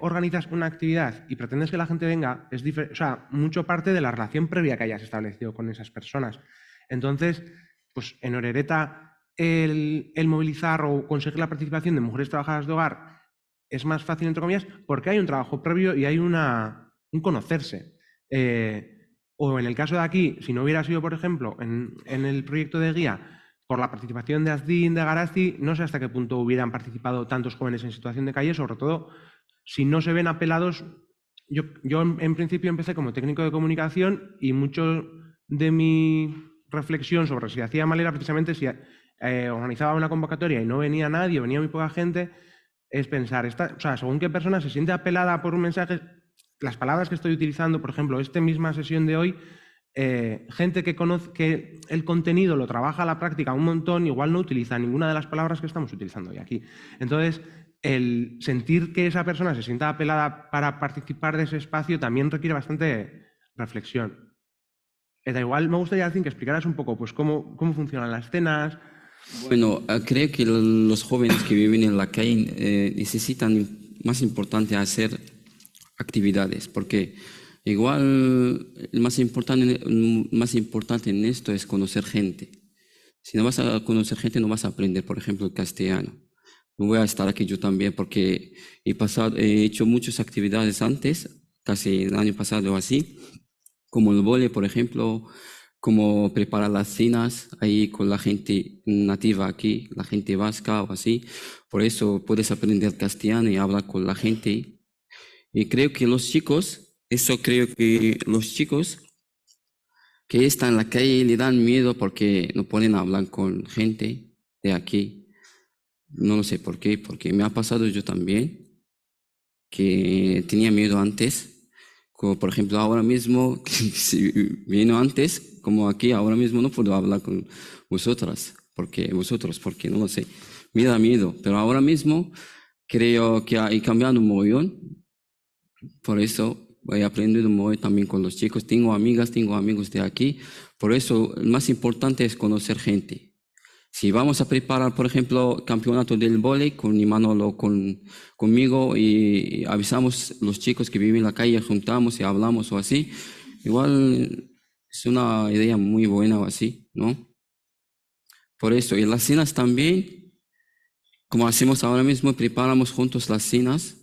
organizas una actividad y pretendes que la gente venga, mucho parte de la relación previa que hayas establecido con esas personas. Entonces, pues en Orereta el movilizar o conseguir la participación de mujeres trabajadoras de hogar es más fácil, entre comillas, porque hay un trabajo previo y hay un conocerse. O en el caso de aquí, si no hubiera sido, por ejemplo, en el proyecto de guía, por la participación de Asdin, de Garazi, no sé hasta qué punto hubieran participado tantos jóvenes en situación de calle, sobre todo si no se ven apelados. Yo en principio empecé como técnico de comunicación y mucho de mi reflexión sobre si hacía mal era precisamente si organizaba una convocatoria y no venía nadie, venía muy poca gente, es pensar, o sea, según qué persona se siente apelada por un mensaje, las palabras que estoy utilizando, por ejemplo, esta misma sesión de hoy, gente que conoce que el contenido lo trabaja a la práctica un montón, igual no utiliza ninguna de las palabras que estamos utilizando hoy aquí. Entonces, el sentir que esa persona se sienta apelada para participar de ese espacio también requiere bastante reflexión. Da igual, me gustaría, Alcin, que explicaras un poco pues, cómo funcionan las cenas. Bueno, creo que los jóvenes que viven en la calle necesitan, más importante, hacer actividades, porque igual el más importante en esto es conocer gente. Si no vas a conocer gente, no vas a aprender, por ejemplo, el castellano. No voy a estar aquí yo también porque he hecho muchas actividades antes, casi el año pasado o así, como el vóley, por ejemplo, como preparar las cenas ahí con la gente nativa aquí, la gente vasca o así. Por eso puedes aprender castellano y hablar con la gente. Y creo que los chicos que están en la calle le dan miedo porque no pueden hablar con gente de aquí. No lo sé por qué, porque me ha pasado yo también, que tenía miedo antes, como por ejemplo ahora mismo, si vino antes, como aquí ahora mismo no puedo hablar con vosotros, porque no lo sé, me da miedo, pero ahora mismo creo que he cambiado un mogollón, por eso voy aprendiendo un mogollón también con los chicos, tengo amigos de aquí, por eso el más importante es conocer gente. Si vamos a preparar, por ejemplo, campeonato del vóley con mi Manolo, conmigo y avisamos los chicos que viven en la calle, juntamos y hablamos o así, igual es una idea muy buena o así, ¿no? Por eso, y las cenas también, como hacemos ahora mismo, preparamos juntos las cenas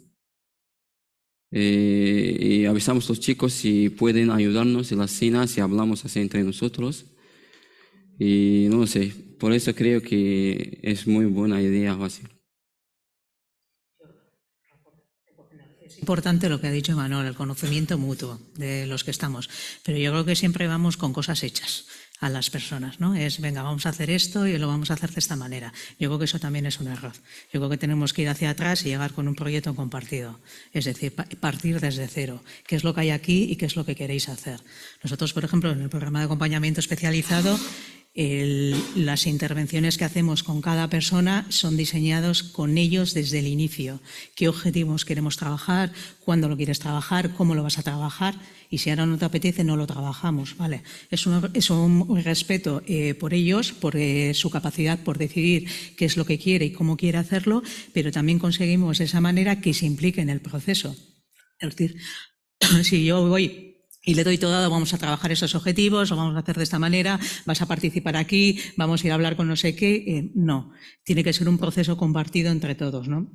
y avisamos los chicos si pueden ayudarnos en las cenas y hablamos así entre nosotros. Y no sé, por eso creo que es muy buena idea así. Es importante lo que ha dicho Imanol, el conocimiento mutuo de los que estamos, pero yo creo que siempre vamos con cosas hechas a las personas, ¿no? Es, venga, vamos a hacer esto y lo vamos a hacer de esta manera. Yo creo que eso también es un error. Yo creo que tenemos que ir hacia atrás y llegar con un proyecto compartido, es decir, partir desde cero. ¿Qué es lo que hay aquí y qué es lo que queréis hacer? Nosotros, por ejemplo, en el programa de acompañamiento especializado, las intervenciones que hacemos con cada persona son diseñados con ellos desde el inicio. ¿Qué objetivos queremos trabajar? ¿Cuándo lo quieres trabajar? ¿Cómo lo vas a trabajar? Y si ahora no te apetece, no lo trabajamos, ¿vale? Es un respeto por ellos, por su capacidad por decidir qué es lo que quiere y cómo quiere hacerlo, pero también conseguimos de esa manera que se implique en el proceso. Es decir, si yo voy y le doy todo, vamos a trabajar esos objetivos, lo vamos a hacer de esta manera, vas a participar aquí, vamos a ir a hablar con no sé qué. No, tiene que ser un proceso compartido entre todos, ¿no?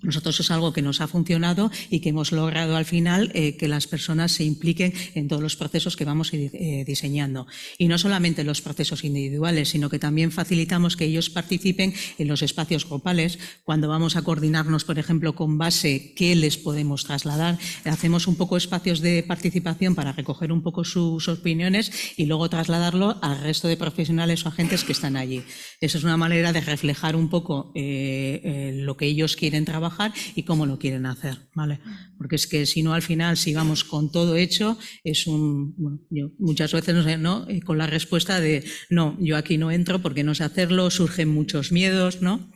Nosotros es algo que nos ha funcionado y que hemos logrado al final que las personas se impliquen en todos los procesos que vamos diseñando. Y no solamente los procesos individuales, sino que también facilitamos que ellos participen en los espacios grupales. Cuando vamos a coordinarnos, por ejemplo, con base, ¿qué les podemos trasladar? Hacemos un poco espacios de participación para recoger un poco sus opiniones y luego trasladarlo al resto de profesionales o agentes que están allí. Eso es una manera de reflejar un poco lo que ellos quieren trabajar y cómo lo quieren hacer, ¿vale? Porque es que si no, al final, si vamos con todo hecho, yo muchas veces no sé, ¿no? Con la respuesta de no, yo aquí no entro porque no sé hacerlo, surgen muchos miedos, ¿no?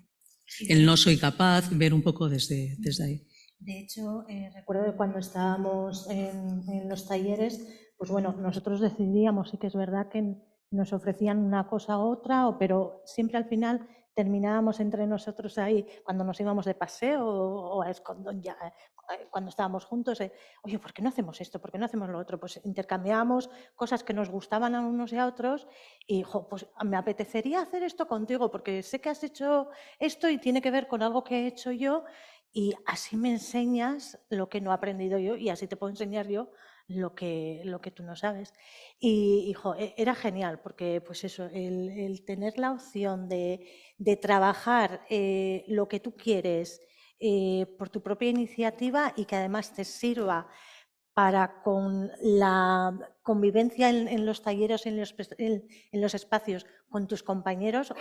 El no soy capaz, ver un poco desde ahí. De hecho, recuerdo que cuando estábamos en los talleres, pues bueno, nosotros decidíamos, sí que es verdad que nos ofrecían una cosa u otra, pero siempre al final terminábamos entre nosotros ahí, cuando nos íbamos de paseo o a escondón ya, cuando estábamos juntos, oye, ¿por qué no hacemos esto? ¿Por qué no hacemos lo otro? Pues intercambiábamos cosas que nos gustaban a unos y a otros y, pues me apetecería hacer esto contigo porque sé que has hecho esto y tiene que ver con algo que he hecho yo y así me enseñas lo que no he aprendido yo y así te puedo enseñar yo lo que tú no sabes. Y era genial porque, pues eso, el tener la opción de trabajar lo que tú quieres por tu propia iniciativa y que además te sirva para con la convivencia en los talleres, en los espacios con tus compañeros,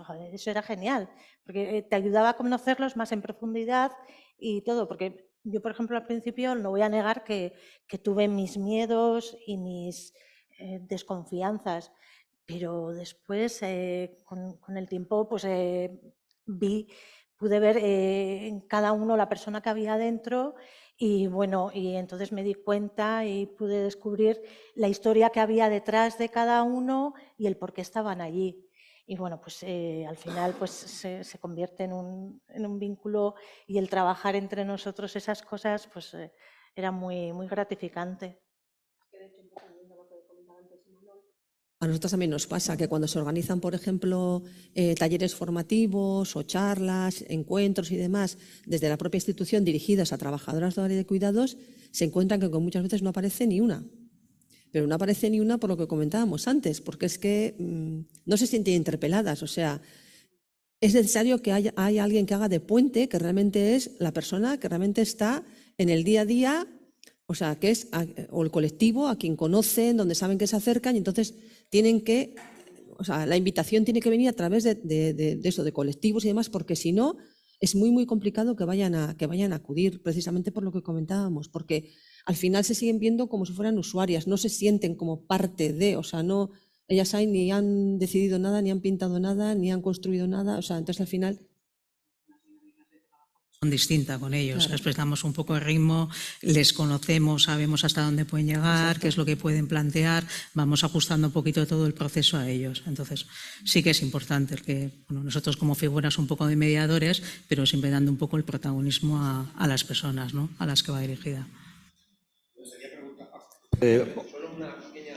joder, eso era genial, porque te ayudaba a conocerlos más en profundidad y todo, porque yo, por ejemplo, al principio no voy a negar que tuve mis miedos y mis desconfianzas, pero después, con el tiempo, pues pude ver en cada uno la persona que había dentro y bueno, y entonces me di cuenta y pude descubrir la historia que había detrás de cada uno y el por qué estaban allí. Y bueno, pues al final pues se convierte en un vínculo y el trabajar entre nosotros esas cosas pues era muy, muy gratificante. A nosotros también nos pasa que cuando se organizan, por ejemplo, talleres formativos o charlas, encuentros y demás, desde la propia institución dirigidos a trabajadoras de hogar y de cuidados, se encuentran que muchas veces no aparece ni una. Pero no aparece ni una por lo que comentábamos antes, porque es que no se sienten interpeladas. O sea, es necesario que haya alguien que haga de puente, que realmente es la persona que realmente está en el día a día, o sea, que es o el colectivo a quien conocen, donde saben que se acercan y entonces tienen que, o sea, la invitación tiene que venir a través de eso, de colectivos y demás, porque si no es muy, muy complicado que vayan a acudir, precisamente por lo que comentábamos, porque al final se siguen viendo como si fueran usuarias, no se sienten como parte de, o sea, no, ellas ni han decidido nada, ni han pintado nada, ni han construido nada, o sea, entonces al final distinta con ellos, claro. Les damos un poco de ritmo, les conocemos, sabemos hasta dónde pueden llegar, Exacto. qué es lo que pueden plantear, vamos ajustando un poquito todo el proceso a ellos. Entonces, sí que es importante el que nosotros como figuras un poco de mediadores, pero siempre dando un poco el protagonismo a las personas, ¿no? A las que va dirigida. Solo una pequeña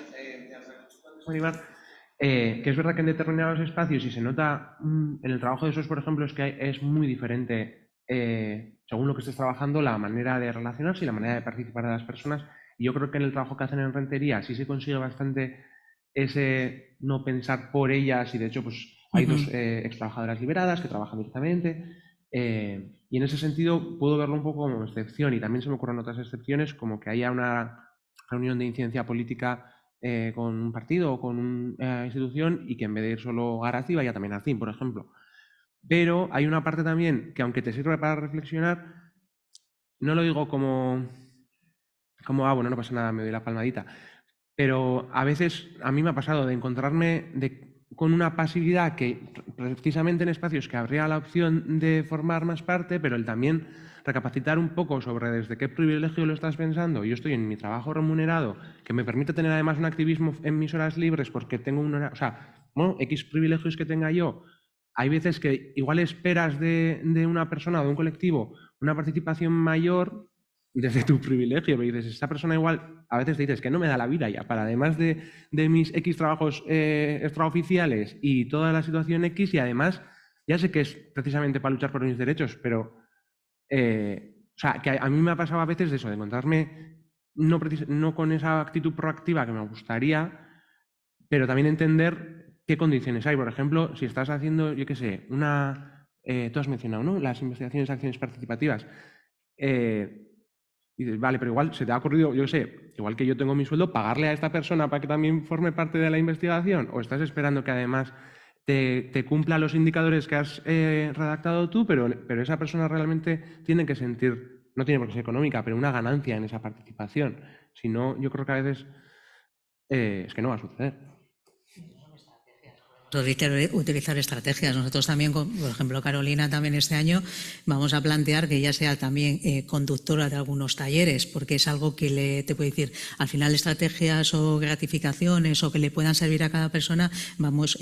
que es verdad que en determinados espacios, y se nota en el trabajo de esos, por ejemplo, es que es muy diferente según lo que estés trabajando, la manera de relacionarse y la manera de participar de las personas. Y yo creo que en el trabajo que hacen en Rentería sí se consigue bastante ese no pensar por ellas, y de hecho pues hay dos ex trabajadoras liberadas que trabajan directamente. Y en ese sentido puedo verlo un poco como excepción, y también se me ocurren otras excepciones, como que haya una reunión de incidencia política con un partido o con una institución, y que en vez de ir solo Garazi vaya también Arcín, por ejemplo. Pero hay una parte también que, aunque te sirve para reflexionar, no lo digo como bueno, no pasa nada, me doy la palmadita, pero a veces a mí me ha pasado de encontrarme con una pasividad que precisamente en espacios que habría la opción de formar más parte, pero el también recapacitar un poco sobre desde qué privilegio lo estás pensando. Yo estoy en mi trabajo remunerado, que me permite tener además un activismo en mis horas libres porque tengo o sea, bueno, X privilegios que tenga yo. Hay veces que igual esperas de una persona o de un colectivo una participación mayor desde tu privilegio, me dices, esta persona igual, a veces te dices que no me da la vida ya, para además de mis X trabajos extraoficiales y toda la situación X, y además, ya sé que es precisamente para luchar por mis derechos, pero, o sea, que a mí me ha pasado a veces de eso, de encontrarme no con esa actitud proactiva que me gustaría, pero también entender qué condiciones hay. Por ejemplo, si estás haciendo, yo qué sé, tú has mencionado, ¿no?, las investigaciones de acciones participativas. Y dices, vale, pero igual se te ha ocurrido, yo qué sé, igual que yo tengo mi sueldo, pagarle a esta persona para que también forme parte de la investigación, o estás esperando que además te cumpla los indicadores que has redactado tú, pero esa persona realmente tiene que sentir, no tiene por qué ser económica, pero una ganancia en esa participación. Si no, yo creo que a veces es que no va a suceder. Utilizar estrategias. Nosotros también, por ejemplo, Carolina también este año vamos a plantear que ella sea también conductora de algunos talleres, porque es algo que te puede decir, al final estrategias o gratificaciones o que le puedan servir a cada persona vamos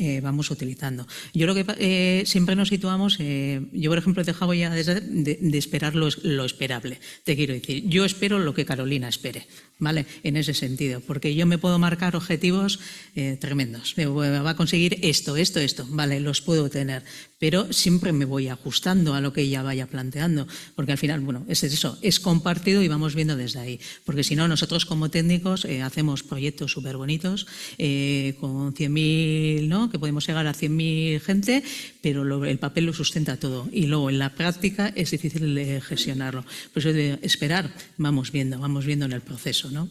utilizando. Yo creo que siempre nos situamos, yo por ejemplo he dejado ya de esperar lo esperable. Te quiero decir, yo espero lo que Carolina espere, ¿vale? En ese sentido, porque yo me puedo marcar objetivos tremendos. Me va a conseguir esto, vale, los puedo tener, pero siempre me voy ajustando a lo que ella vaya planteando, porque al final, bueno, es eso, es compartido y vamos viendo desde ahí, porque si no, nosotros como técnicos hacemos proyectos súper bonitos con 100.000, ¿no? Que podemos llegar a 100.000 gente, pero el papel lo sustenta todo y luego en la práctica es difícil de gestionarlo. Por eso de esperar, vamos viendo en el proceso, ¿no?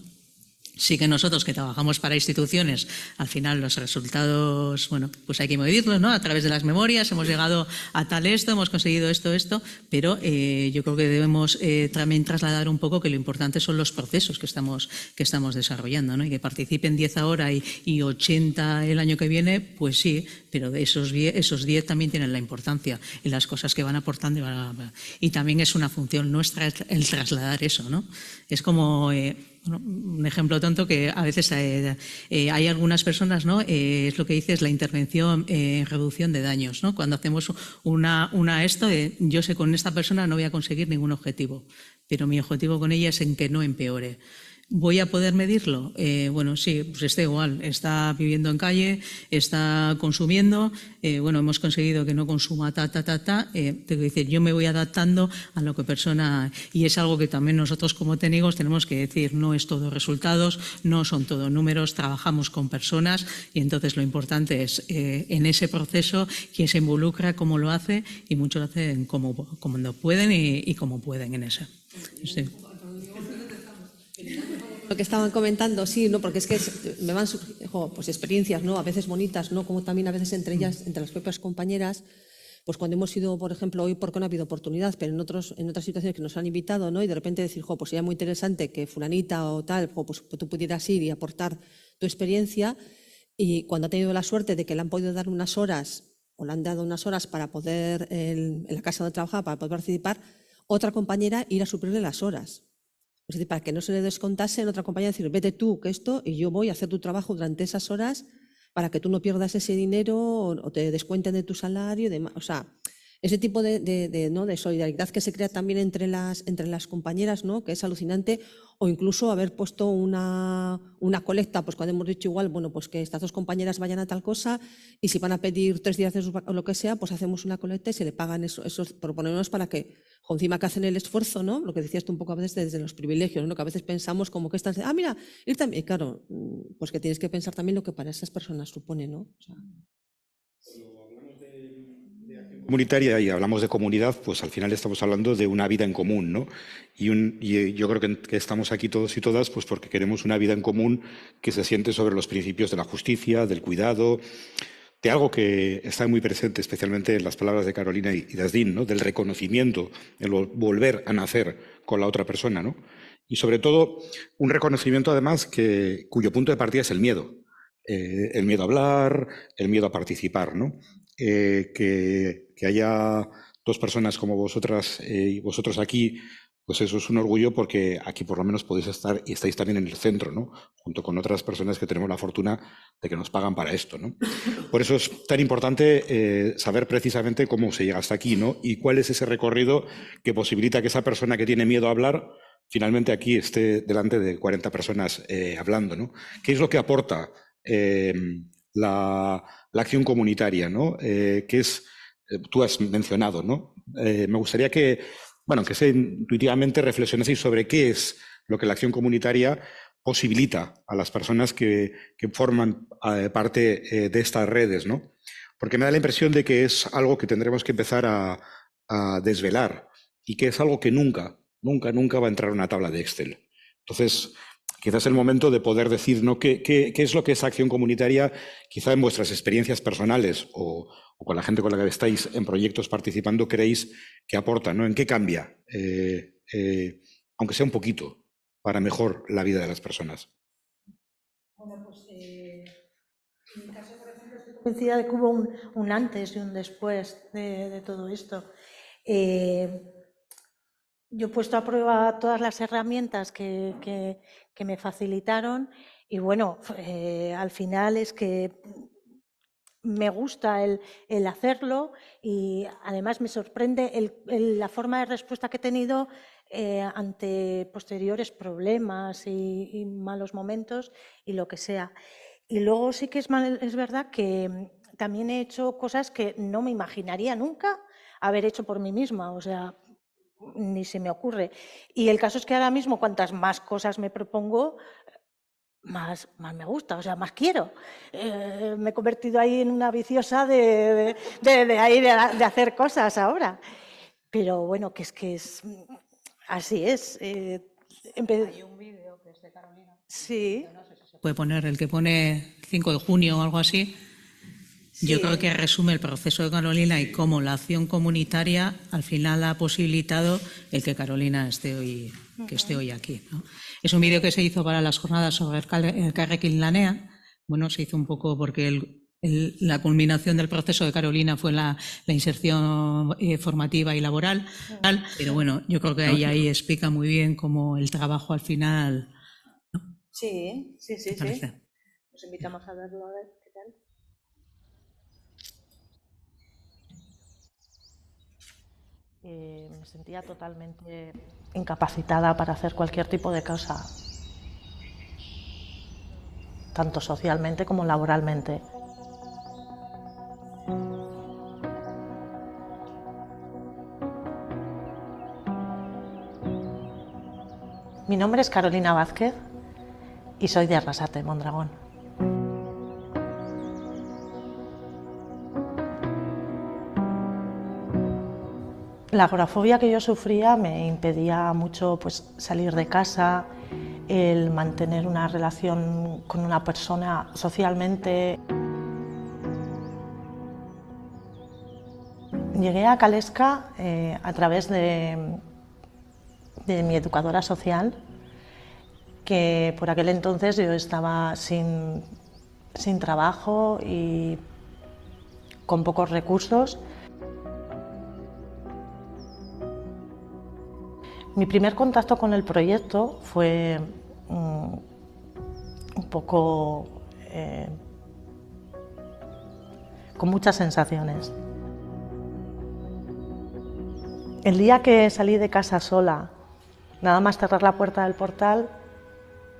Sí que nosotros que trabajamos para instituciones, al final los resultados, bueno, pues hay que medirlos, ¿no? A través de las memorias hemos llegado a tal esto, hemos conseguido esto, pero yo creo que debemos también trasladar un poco que lo importante son los procesos que estamos desarrollando, ¿no? Y que participen 10 ahora y 80 el año que viene, pues sí, pero esos 10 también tienen la importancia en las cosas que van aportando y también es una función nuestra el trasladar eso, ¿no? Es como... Bueno, un ejemplo tonto que a veces hay algunas personas, ¿no? Es lo que dices, la intervención en reducción de daños, ¿no? Cuando hacemos yo sé con esta persona no voy a conseguir ningún objetivo, pero mi objetivo con ella es en que no empeore. ¿Voy a poder medirlo? Bueno, sí, pues está igual. Está viviendo en calle, está consumiendo. Bueno, hemos conseguido que no consuma Tengo que decir, yo me voy adaptando a lo que persona... Y es algo que también nosotros como técnicos tenemos que decir, no es todo resultados, no son todo números, trabajamos con personas y entonces lo importante es en ese proceso quién se involucra, cómo lo hace y muchos lo hacen como pueden y como pueden en ese. Sí. Lo que estaban comentando, sí, ¿no? Porque es que me van pues experiencias, ¿no? A veces bonitas, ¿no? Como también a veces entre ellas, entre las propias compañeras, pues cuando hemos ido, por ejemplo, hoy porque no ha habido oportunidad, pero en otras situaciones que nos han invitado, ¿no? Y de repente decir, pues sería muy interesante que fulanita o tal, pues tú pudieras ir y aportar tu experiencia, y cuando ha tenido la suerte de que le han podido dar unas horas o le han dado unas horas para poder, en la casa donde trabajaba, para poder participar, otra compañera ir a suplirle las horas. Es decir, para que no se le descontase en otra compañía, decir, vete tú, que esto, y yo voy a hacer tu trabajo durante esas horas para que tú no pierdas ese dinero o te descuenten de tu salario y demás. O sea, ese tipo de solidaridad que se crea también entre las compañeras, ¿no? Que es alucinante, o incluso haber puesto una colecta, pues cuando hemos dicho igual, bueno, pues que estas dos compañeras vayan a tal cosa y si van a pedir 3 días o lo que sea, pues hacemos una colecta y se le pagan esos proponemos para que, encima que hacen el esfuerzo, ¿no? Lo que decías tú un poco a veces desde los privilegios, ¿no? Que a veces pensamos como que estás, mira, ir también, claro, pues que tienes que pensar también lo que para esas personas supone, ¿no? O sea, comunitaria y hablamos de comunidad, pues al final estamos hablando de una vida en común, ¿no? Y yo creo que estamos aquí todos y todas pues porque queremos una vida en común que se asiente sobre los principios de la justicia, del cuidado, de algo que está muy presente, especialmente en las palabras de Carolina y Dasdin, ¿no? Del reconocimiento, el volver a nacer con la otra persona, ¿no? Y sobre todo un reconocimiento además cuyo punto de partida es el miedo a hablar, el miedo a participar, ¿no? Que haya dos personas como vosotras y vosotros aquí, pues eso es un orgullo porque aquí por lo menos podéis estar y estáis también en el centro, ¿no? Junto con otras personas que tenemos la fortuna de que nos pagan para esto, ¿no? Por eso es tan importante saber precisamente cómo se llega hasta aquí, ¿no? Y cuál es ese recorrido que posibilita que esa persona que tiene miedo a hablar finalmente aquí esté delante de 40 personas hablando, ¿no? ¿Qué es lo que aporta la acción comunitaria, ¿no? Tú has mencionado, ¿no? Me gustaría que intuitivamente reflexionaseis sobre qué es lo que la acción comunitaria posibilita a las personas que forman parte de estas redes, ¿no? Porque me da la impresión de que es algo que tendremos que empezar a desvelar y que es algo que nunca va a entrar en una tabla de Excel. Entonces, quizás es el momento de poder decir, ¿no? ¿Qué es lo que esa acción comunitaria, quizá en vuestras experiencias personales o con la gente con la que estáis en proyectos participando, creéis que aporta, ¿no? ¿En qué cambia? Aunque sea un poquito, para mejor la vida de las personas. Bueno, pues Convencida de que hubo un antes y un después de todo esto. Yo he puesto a prueba todas las herramientas que me facilitaron y bueno, al final es que me gusta el hacerlo y además me sorprende la forma de respuesta que he tenido ante posteriores problemas y malos momentos y lo que sea. Y luego sí que es verdad que también he hecho cosas que no me imaginaría nunca haber hecho por mí misma, o sea, ni se me ocurre. Y el caso es que ahora mismo cuantas más cosas me propongo, más me gusta, o sea, más quiero. Me he convertido ahí en una viciosa de hacer cosas ahora. Pero bueno, que es así es. Hay un vídeo que es de Carolina. Sí. No sé si se puede poner, el que pone 5 de junio o algo así. Sí. Yo creo que resume el proceso de Carolina y cómo la acción comunitaria al final ha posibilitado el que Carolina esté hoy aquí, ¿no? Es un vídeo que se hizo para las jornadas sobre el Elkarrekin Lanean. Bueno, se hizo un poco porque la culminación del proceso de Carolina fue la inserción formativa y laboral, pero bueno, yo creo que ahí explica muy bien cómo el trabajo al final, ¿no? Sí. ¿Qué parece? Nos invitamos a verlo, a ver qué tal. Me sentía totalmente incapacitada para hacer cualquier tipo de cosa, tanto socialmente como laboralmente. Mi nombre es Carolina Vázquez y soy de Arrasate, Mondragón. La agorafobia que yo sufría me impedía mucho pues, salir de casa, el mantener una relación con una persona socialmente. Llegué a Calesca a través de mi educadora social, que por aquel entonces yo estaba sin trabajo y con pocos recursos. Mi primer contacto con el proyecto fue un poco con muchas sensaciones. El día que salí de casa sola, nada más cerrar la puerta del portal,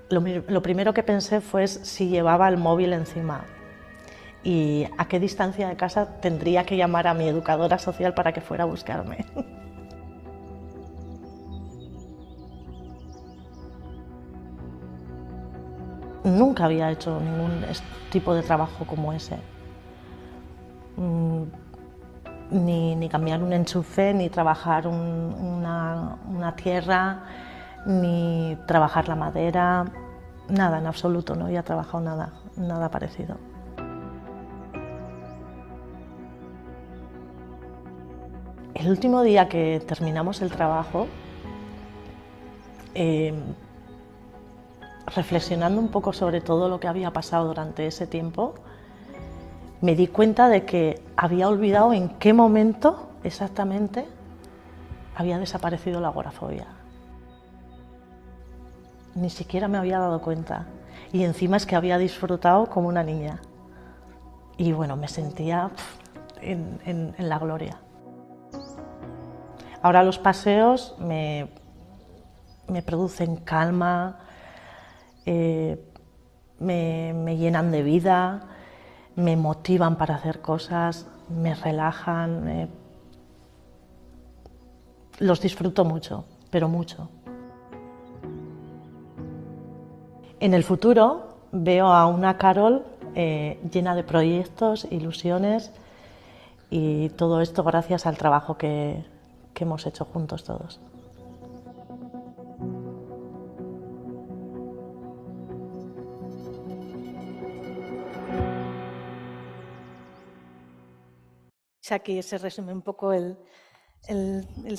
lo primero que pensé fue si llevaba el móvil encima y a qué distancia de casa tendría que llamar a mi educadora social para que fuera a buscarme. Nunca había hecho ningún tipo de trabajo como ese. Ni cambiar un enchufe, ni trabajar una tierra, ni trabajar la madera, nada, en absoluto, no había trabajado nada parecido. El último día que terminamos el trabajo, reflexionando un poco sobre todo lo que había pasado durante ese tiempo, me di cuenta de que había olvidado en qué momento exactamente había desaparecido la agorafobia. Ni siquiera me había dado cuenta. Y encima es que había disfrutado como una niña. Y bueno, me sentía en la gloria. Ahora los paseos me producen calma, me llenan de vida, me motivan para hacer cosas, me relajan, los disfruto mucho, pero mucho. En el futuro veo a una Carol llena de proyectos, ilusiones y todo esto gracias al trabajo que hemos hecho juntos todos. O sea, que se resume un poco el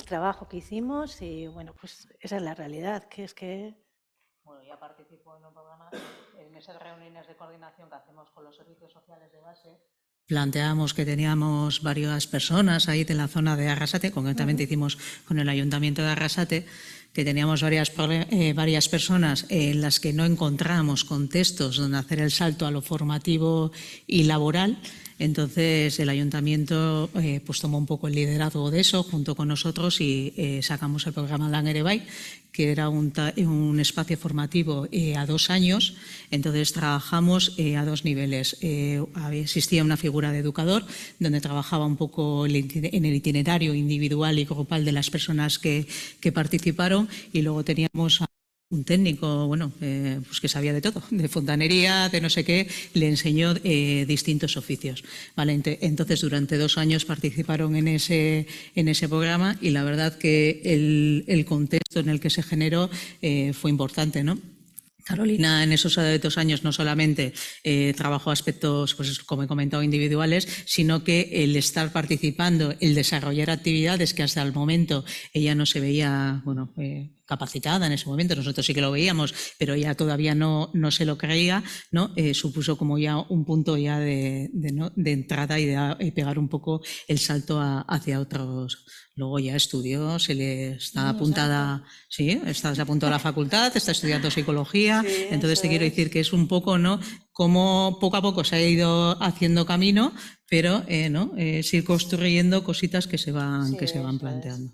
trabajo que hicimos y bueno, pues esa es la realidad, que es que... Bueno, ya participo en un programa, en esas reuniones de coordinación que hacemos con los servicios sociales de base, planteamos que teníamos varias personas ahí de la zona de Arrasate, concretamente hicimos con el Ayuntamiento de Arrasate, que teníamos varias personas en las que no encontramos contextos donde hacer el salto a lo formativo y laboral. Entonces el Ayuntamiento pues tomó un poco el liderazgo de eso junto con nosotros y sacamos el programa Lan ere bai, que era un espacio formativo a 2 años. Entonces trabajamos a 2 niveles. Existía una figura de educador donde trabajaba un poco en el itinerario individual y grupal de las personas que participaron, y luego teníamos un técnico, bueno, pues que sabía de todo, de fontanería, de no sé qué, le enseñó distintos oficios. ¿Vale? Entonces, durante 2 años participaron en ese programa, y la verdad que el contexto en el que se generó fue importante, ¿no? Carolina en esos 2 años no solamente trabajó aspectos, pues como he comentado, individuales, sino que el estar participando, el desarrollar actividades que hasta el momento ella no se veía, bueno, capacitada en ese momento, nosotros sí que lo veíamos, pero ella todavía no se lo creía, ¿no? Supuso como ya un punto ya de entrada y de pegar un poco el salto hacia otros. Luego ya estudió, se le está apuntada, sí, está apuntado a la facultad, está estudiando psicología, Sí, entonces te eso quiero es. decir que es un poco, ¿no?, como poco a poco se ha ido haciendo camino, pero ¿no?, es ir construyendo cositas que se van Sí, eso es. planteando.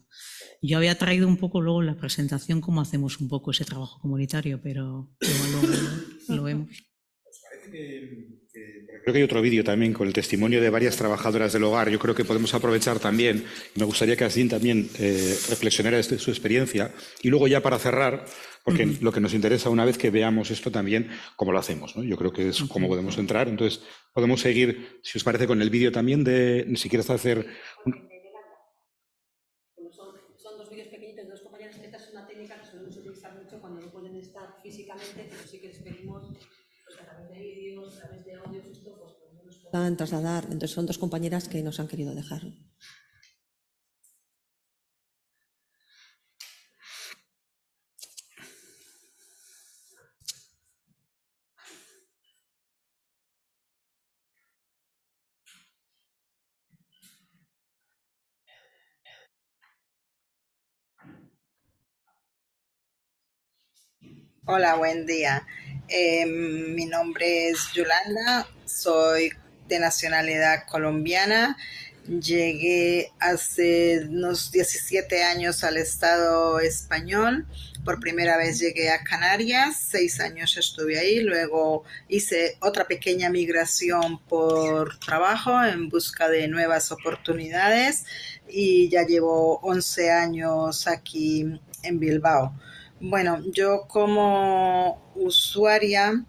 Yo había traído un poco luego en la presentación cómo hacemos un poco ese trabajo comunitario, pero igual luego lo vemos. Creo que hay otro vídeo también con el testimonio de varias trabajadoras del hogar. Yo creo que podemos aprovechar también, y me gustaría que Asín también reflexionara de su experiencia. Y luego ya para cerrar, porque lo que nos interesa una vez que veamos esto también, cómo lo hacemos, ¿no? Yo creo que es cómo podemos entrar. Entonces, podemos seguir, si os parece, con el vídeo también de, si quieres hacer... Son 2 vídeos pequeñitos de 2 compañeras. Esta es una técnica que solemos utilizar mucho cuando no pueden estar físicamente, pero sí que les pedimos, pues, a través de vídeos, a través de audios, esto, pues nos puedan trasladar. Entonces son 2 compañeras que nos han querido dejar. Hola, buen día. Mi nombre es Yolanda, soy de nacionalidad colombiana. Llegué hace unos 17 años al Estado español. Por primera vez llegué a Canarias, 6 años estuve ahí, luego hice otra pequeña migración por trabajo en busca de nuevas oportunidades y ya llevo 11 años aquí en Bilbao. Bueno, yo como usuaria,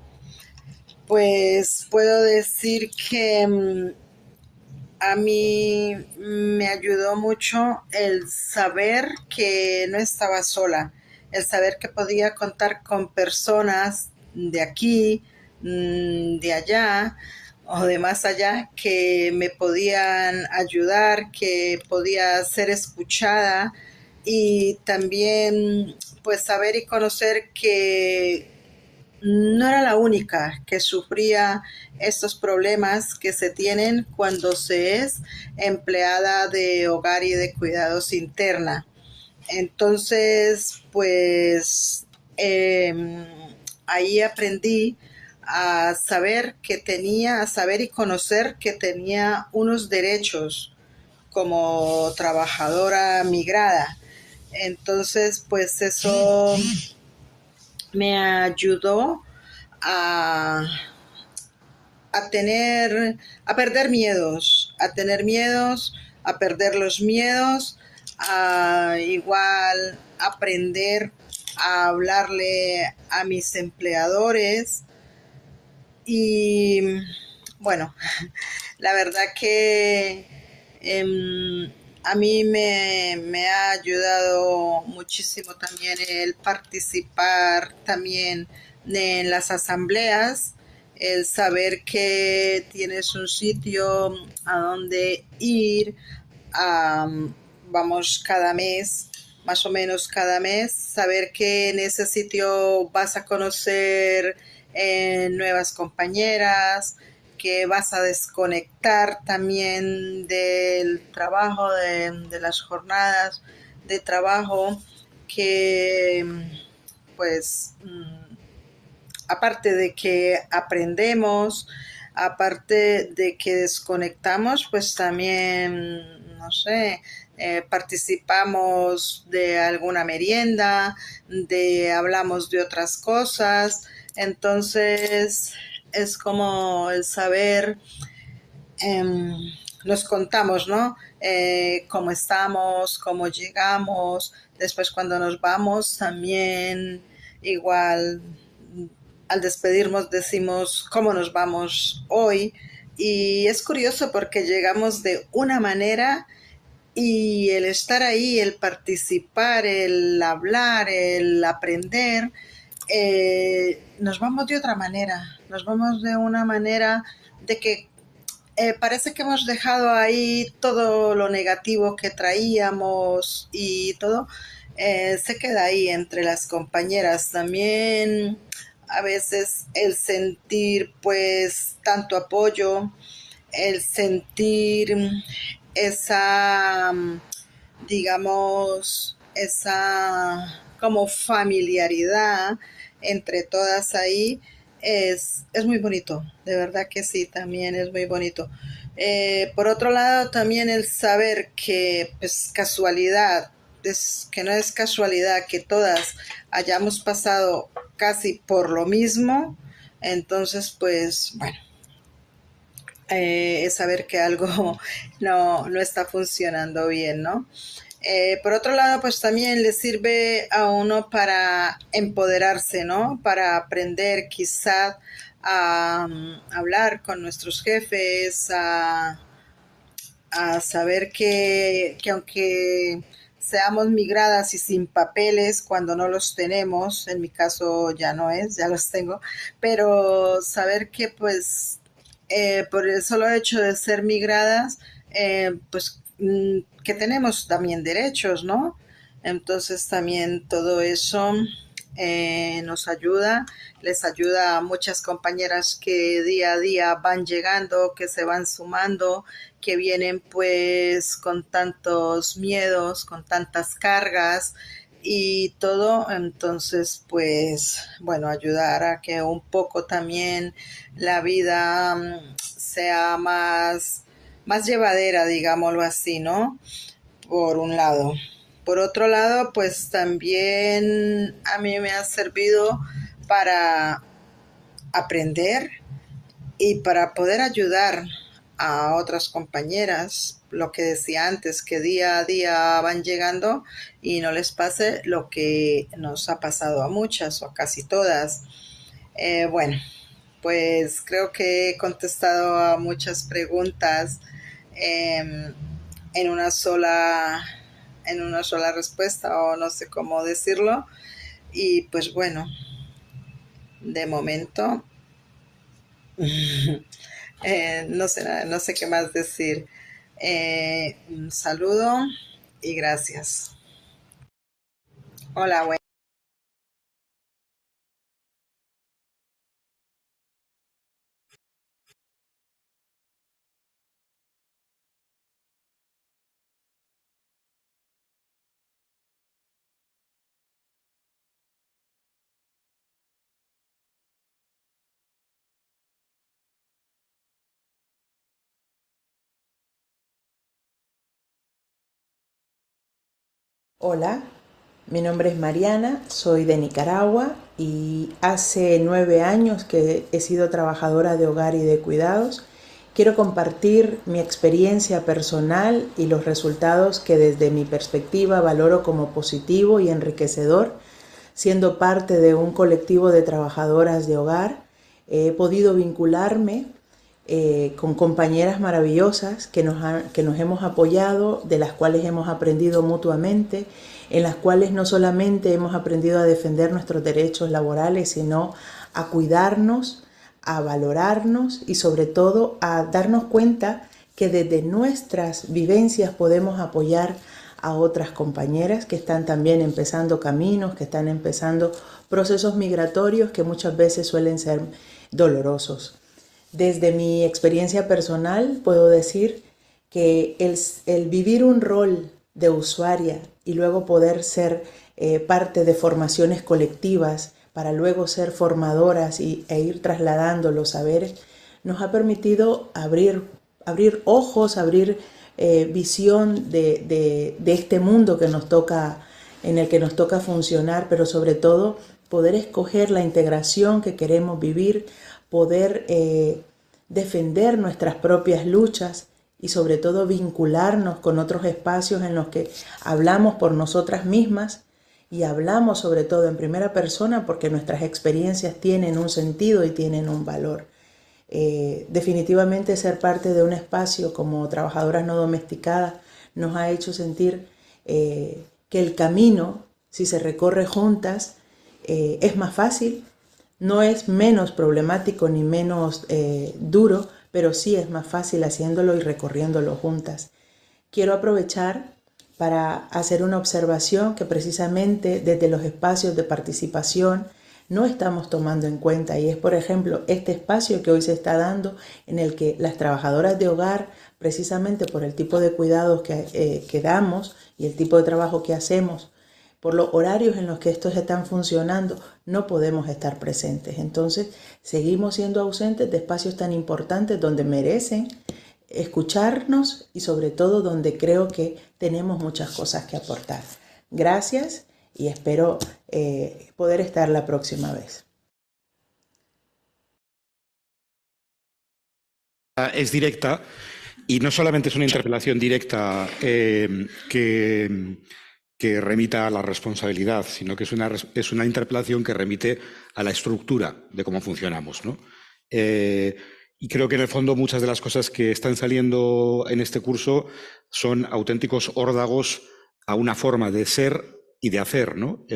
pues puedo decir que a mí me ayudó mucho el saber que no estaba sola, el saber que podía contar con personas de aquí, de allá o de más allá, que me podían ayudar, que podía ser escuchada, y también pues saber y conocer que no era la única que sufría estos problemas que se tienen cuando se es empleada de hogar y de cuidados interna. Entonces, pues ahí aprendí a saber y conocer que tenía unos derechos como trabajadora migrada. Entonces, pues eso me ayudó a perder miedos, a perder los miedos, a igual aprender a hablarle a mis empleadores. Y bueno, la verdad que a mí me ha ayudado muchísimo también el participar también en las asambleas, el saber que tienes un sitio a donde ir, vamos cada mes, más o menos cada mes, saber que en ese sitio vas a conocer nuevas compañeras, que vas a desconectar también del trabajo, de las jornadas de trabajo, que pues aparte de que aprendemos, aparte de que desconectamos, pues también, no sé, participamos de alguna merienda, hablamos de otras cosas. Entonces es como el saber, nos contamos, ¿no? Cómo estamos, cómo llegamos. Después cuando nos vamos también igual, al despedirnos decimos cómo nos vamos hoy. Y es curioso porque llegamos de una manera y el estar ahí, el participar, el hablar, el aprender, nos vamos de otra manera. Nos vamos de una manera de que parece que hemos dejado ahí todo lo negativo que traíamos y todo se queda ahí entre las compañeras. También a veces el sentir pues tanto apoyo, el sentir esa, digamos, esa como familiaridad entre todas ahí, es muy bonito, de verdad que sí, también es muy bonito. Por otro lado, también el saber que, pues, casualidad, que no es casualidad que todas hayamos pasado casi por lo mismo, entonces, pues, bueno, es saber que algo no está funcionando bien, ¿no? Por otro lado, pues también le sirve a uno para empoderarse, ¿no? Para aprender quizá a hablar con nuestros jefes, a saber que aunque seamos migradas y sin papeles cuando no los tenemos, en mi caso ya no es, ya los tengo, pero saber que pues por el solo hecho de ser migradas, pues que tenemos también derechos, ¿no? Entonces también todo eso nos ayuda, les ayuda a muchas compañeras que día a día van llegando, que se van sumando, que vienen pues con tantos miedos, con tantas cargas y todo. Entonces pues bueno, ayudar a que un poco también la vida sea más llevadera, digámoslo así, ¿no? Por un lado. Por otro lado, pues también a mí me ha servido para aprender y para poder ayudar a otras compañeras, lo que decía antes, que día a día van llegando y no les pase lo que nos ha pasado a muchas o a casi todas. Bueno, pues creo que he contestado a muchas preguntas en una sola respuesta, o no sé cómo decirlo. Y pues bueno, de momento no sé qué más decir. Un saludo y gracias. Hola, bueno. Hola, mi nombre es Mariana, soy de Nicaragua y hace 9 años que he sido trabajadora de hogar y de cuidados. Quiero compartir mi experiencia personal y los resultados que desde mi perspectiva valoro como positivo y enriquecedor. Siendo parte de un colectivo de trabajadoras de hogar, he podido vincularme con compañeras maravillosas que nos hemos apoyado, de las cuales hemos aprendido mutuamente, en las cuales no solamente hemos aprendido a defender nuestros derechos laborales, sino a cuidarnos, a valorarnos y sobre todo a darnos cuenta que desde nuestras vivencias podemos apoyar a otras compañeras que están también empezando caminos, que están empezando procesos migratorios que muchas veces suelen ser dolorosos. Desde mi experiencia personal puedo decir que el vivir un rol de usuaria y luego poder ser parte de formaciones colectivas para luego ser formadoras e ir trasladando los saberes, nos ha permitido abrir ojos, abrir visión de este mundo que nos toca, en el que nos toca funcionar, pero sobre todo poder escoger la integración que queremos vivir, poder defender nuestras propias luchas y sobre todo vincularnos con otros espacios en los que hablamos por nosotras mismas y hablamos sobre todo en primera persona porque nuestras experiencias tienen un sentido y tienen un valor. Definitivamente ser parte de un espacio como trabajadoras no domesticadas nos ha hecho sentir que el camino, si se recorre juntas, es más fácil, no es menos problemático ni menos duro, pero sí es más fácil haciéndolo y recorriéndolo juntas. Quiero aprovechar para hacer una observación que precisamente desde los espacios de participación no estamos tomando en cuenta, y es, por ejemplo, este espacio que hoy se está dando en el que las trabajadoras de hogar, precisamente por el tipo de cuidados que damos y el tipo de trabajo que hacemos, por los horarios en los que estos están funcionando, no podemos estar presentes. Entonces, seguimos siendo ausentes de espacios tan importantes donde merecen escucharnos y sobre todo donde creo que tenemos muchas cosas que aportar. Gracias y espero poder estar la próxima vez. Es directa y no solamente es una interpelación directa que remita a la responsabilidad, sino que es una interpelación que remite a la estructura de cómo funcionamos, ¿no? Y creo que en el fondo muchas de las cosas que están saliendo en este curso son auténticos órdagos a una forma de ser y de hacer, ¿no?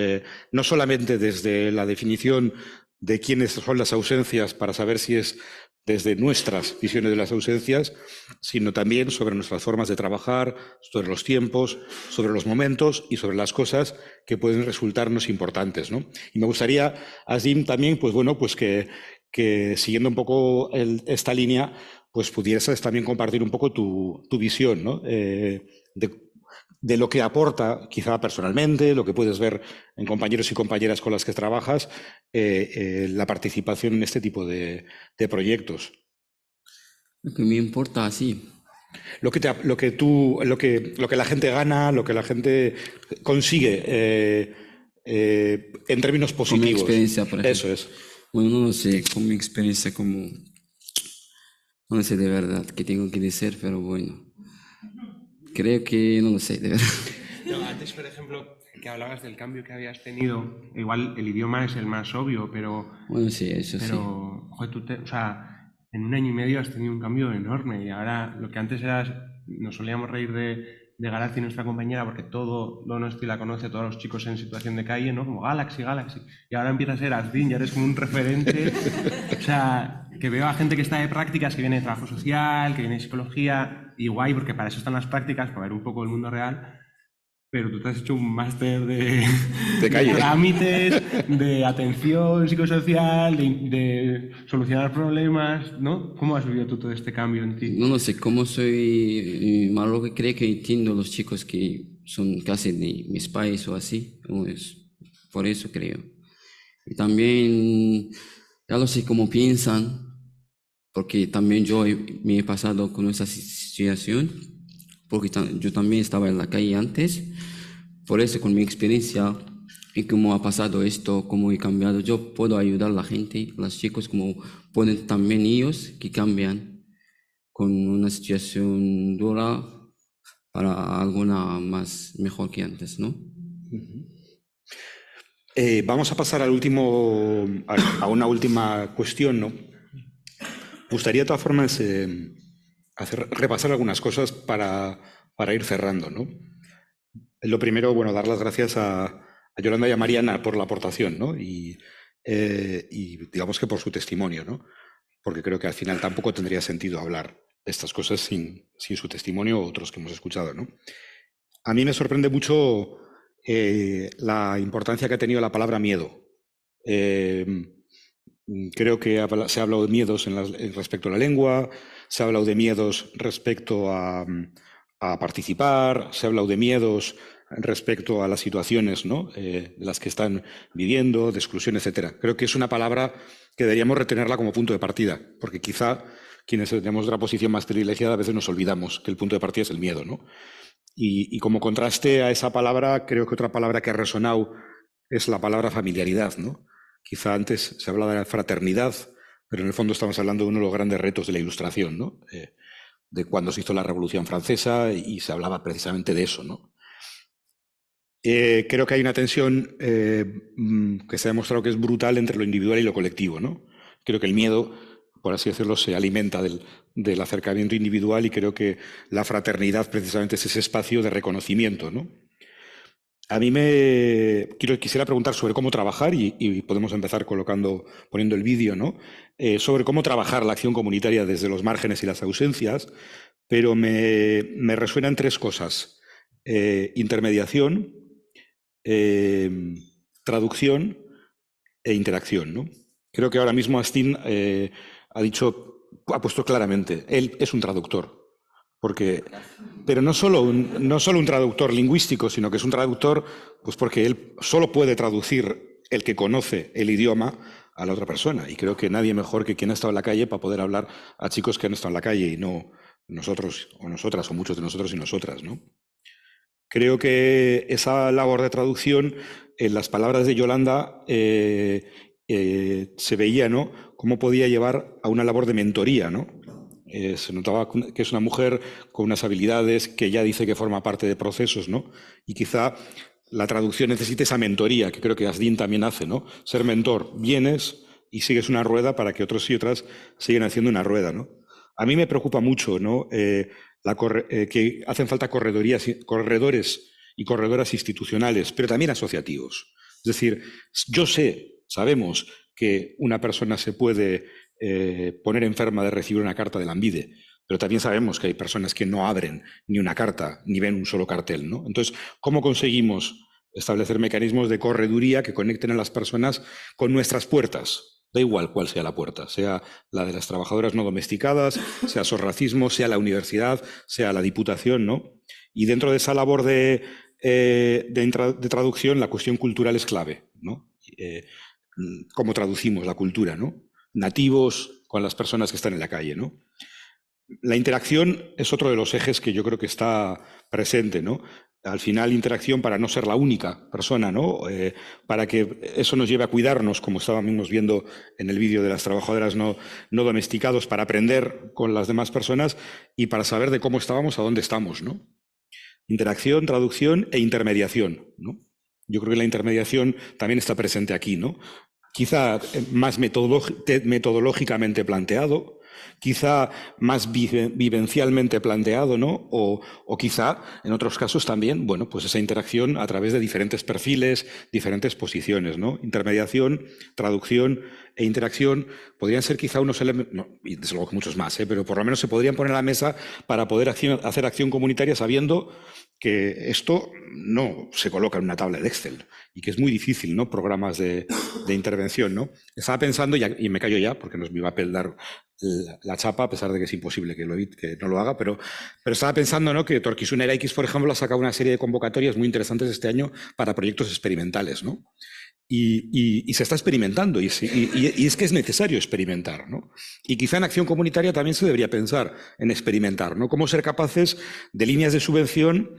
No solamente desde la definición de quiénes son las ausencias para saber si es desde nuestras visiones de las ausencias, sino también sobre nuestras formas de trabajar, sobre los tiempos, sobre los momentos y sobre las cosas que pueden resultarnos importantes, ¿no? Y me gustaría, Azim, también, pues bueno, pues que siguiendo un poco esta línea, pues pudieras también compartir un poco tu visión, ¿no? De lo que aporta, quizá personalmente, lo que puedes ver en compañeros y compañeras con las que trabajas, la participación en este tipo de proyectos. Lo que me importa, sí. Lo que la gente gana, lo que la gente consigue en términos positivos. Como experiencia, por ejemplo. Eso es. Bueno, no lo sé, como mi experiencia, como... No sé de verdad qué tengo que decir, pero bueno. Creo que no lo sé, de verdad. No, antes, por ejemplo, que hablabas del cambio que habías tenido, igual el idioma es el más obvio, pero... Bueno, sí, eso pero, sí. Joder, o sea, en 1 año y medio has tenido un cambio enorme y ahora lo que antes eras... Nos solíamos reír de Galaxy, nuestra compañera, porque todo lo nuestro la conoce, todos los chicos en situación de calle, ¿no? Como Galaxy. Y ahora empieza a ser Azim, ya eres como un referente. O sea, que veo a gente que está de prácticas, que viene de trabajo social, que viene de psicología, y guay, porque para eso están las prácticas, para ver un poco el mundo real. Pero tú te has hecho un máster de trámites, de atención psicosocial, de solucionar problemas, ¿no? ¿Cómo has vivido tú todo este cambio en ti? No lo sé, como soy malo, que creo que entiendo los chicos que son casi de mis países o así, por eso creo. Y también, ya lo sé cómo piensan, porque también yo me he pasado con esa situación, porque yo también estaba en la calle antes, por eso con mi experiencia y cómo ha pasado esto, cómo he cambiado, yo puedo ayudar a la gente, a los chicos, como pueden también ellos que cambian con una situación dura para alguna más mejor que antes, ¿no? Vamos a pasar a una última cuestión, ¿no? Me gustaría de todas formas repasar algunas cosas para ir cerrando, ¿no? Lo primero, bueno, dar las gracias a Yolanda y a Mariana por la aportación, ¿no? Y digamos que por su testimonio, ¿no? Porque creo que al final tampoco tendría sentido hablar de estas cosas sin su testimonio o otros que hemos escuchado, ¿no? A mí me sorprende mucho la importancia que ha tenido la palabra miedo. Creo que se ha hablado de miedos respecto a la lengua, se ha hablado de miedos respecto a participar, se ha hablado de miedos respecto a las situaciones, ¿no? De las que están viviendo, de exclusión, etcétera. Creo que es una palabra que deberíamos retenerla como punto de partida, porque quizá quienes tenemos otra posición más privilegiada a veces nos olvidamos que el punto de partida es el miedo, ¿no? Y como contraste a esa palabra, creo que otra palabra que ha resonado es la palabra familiaridad, ¿no? Quizá antes se hablaba de la fraternidad, pero en el fondo estamos hablando de uno de los grandes retos de la Ilustración, ¿no? De cuando se hizo la Revolución Francesa y se hablaba precisamente de eso, ¿no? Creo que hay una tensión que se ha demostrado que es brutal entre lo individual y lo colectivo, ¿no? Creo que el miedo, por así decirlo, se alimenta del acercamiento individual y creo que la fraternidad precisamente es ese espacio de reconocimiento, ¿no? A mí quisiera preguntar sobre cómo trabajar y podemos empezar poniendo el vídeo, ¿no? Sobre cómo trabajar la acción comunitaria desde los márgenes y las ausencias, pero me resuenan tres cosas: intermediación, traducción e interacción, ¿no? Creo que ahora mismo Astín ha puesto claramente, él es un traductor. Pero no solo un traductor lingüístico, sino que es un traductor pues porque él solo puede traducir el que conoce el idioma a la otra persona. Y creo que nadie mejor que quien ha estado en la calle para poder hablar a chicos que han estado en la calle y no nosotros o nosotras o muchos de nosotros y nosotras, ¿no? Creo que esa labor de traducción, en las palabras de Yolanda, se veía, ¿no?, cómo podía llevar a una labor de mentoría, ¿no? Se notaba que es una mujer con unas habilidades que ya dice que forma parte de procesos, ¿no? Y quizá la traducción necesite esa mentoría, que creo que Asdin también hace, ¿no? Ser mentor, vienes y sigues una rueda para que otros y otras sigan haciendo una rueda, ¿no? A mí me preocupa mucho, ¿no?, que hacen falta corredores y corredoras institucionales, pero también asociativos. Es decir, sabemos que una persona se puede poner enferma de recibir una carta de Lanbide, pero también sabemos que hay personas que no abren ni una carta ni ven un solo cartel, ¿no? Entonces, ¿cómo conseguimos establecer mecanismos de correduría que conecten a las personas con nuestras puertas? Da igual cuál sea la puerta, sea la de las trabajadoras no domesticadas, sea Sorracismo, sea la universidad, sea la Diputación, ¿no? Y dentro de esa labor de traducción, la cuestión cultural es clave, ¿no? Cómo traducimos la cultura, ¿no? Nativos con las personas que están en la calle, ¿no? La interacción es otro de los ejes que yo creo que está presente, ¿no? Al final, interacción para no ser la única persona, ¿no? Para que eso nos lleve a cuidarnos, como estábamos viendo en el vídeo de las trabajadoras no domesticados, para aprender con las demás personas y para saber de cómo estábamos a dónde estamos, ¿no? Interacción, traducción e intermediación, ¿no? Yo creo que la intermediación también está presente aquí, ¿no? Quizá más metodológicamente planteado, quizá más vivencialmente planteado, ¿no? O quizá, en otros casos también, bueno, pues esa interacción a través de diferentes perfiles, diferentes posiciones, ¿no? Intermediación, traducción e interacción podrían ser quizá unos elementos, no, y desde luego que muchos más, pero por lo menos se podrían poner a la mesa para poder hacer acción comunitaria sabiendo que esto no se coloca en una tabla de Excel y que es muy difícil, ¿no? Programas de intervención, ¿no? Estaba pensando, y me callo ya porque nos me iba a dar la chapa, a pesar de que es imposible que no lo haga, pero estaba pensando, ¿no?, que Torquizuna Eraikis, por ejemplo, ha sacado una serie de convocatorias muy interesantes este año para proyectos experimentales, ¿no? Y se está experimentando, y es que es necesario experimentar, ¿no? Y quizá en acción comunitaria también se debería pensar en experimentar, ¿no? Cómo ser capaces de líneas de subvención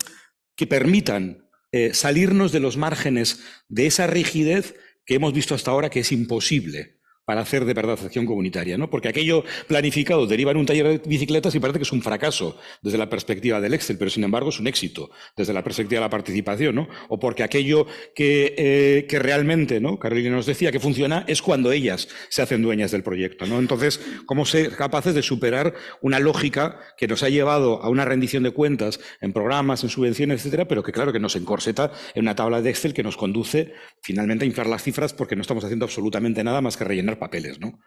que permitan salirnos de los márgenes de esa rigidez que hemos visto hasta ahora que es imposible para hacer de verdad acción comunitaria, ¿no? Porque aquello planificado deriva en un taller de bicicletas y parece que es un fracaso desde la perspectiva del Excel, pero sin embargo es un éxito desde la perspectiva de la participación, ¿no? O porque aquello que realmente, ¿no?, Carolina nos decía que funciona es cuando ellas se hacen dueñas del proyecto, ¿no? Entonces, ¿cómo ser capaces de superar una lógica que nos ha llevado a una rendición de cuentas en programas, en subvenciones, etcétera, pero que claro que nos encorseta en una tabla de Excel que nos conduce finalmente a inflar las cifras porque no estamos haciendo absolutamente nada más que rellenar papeles, ¿no?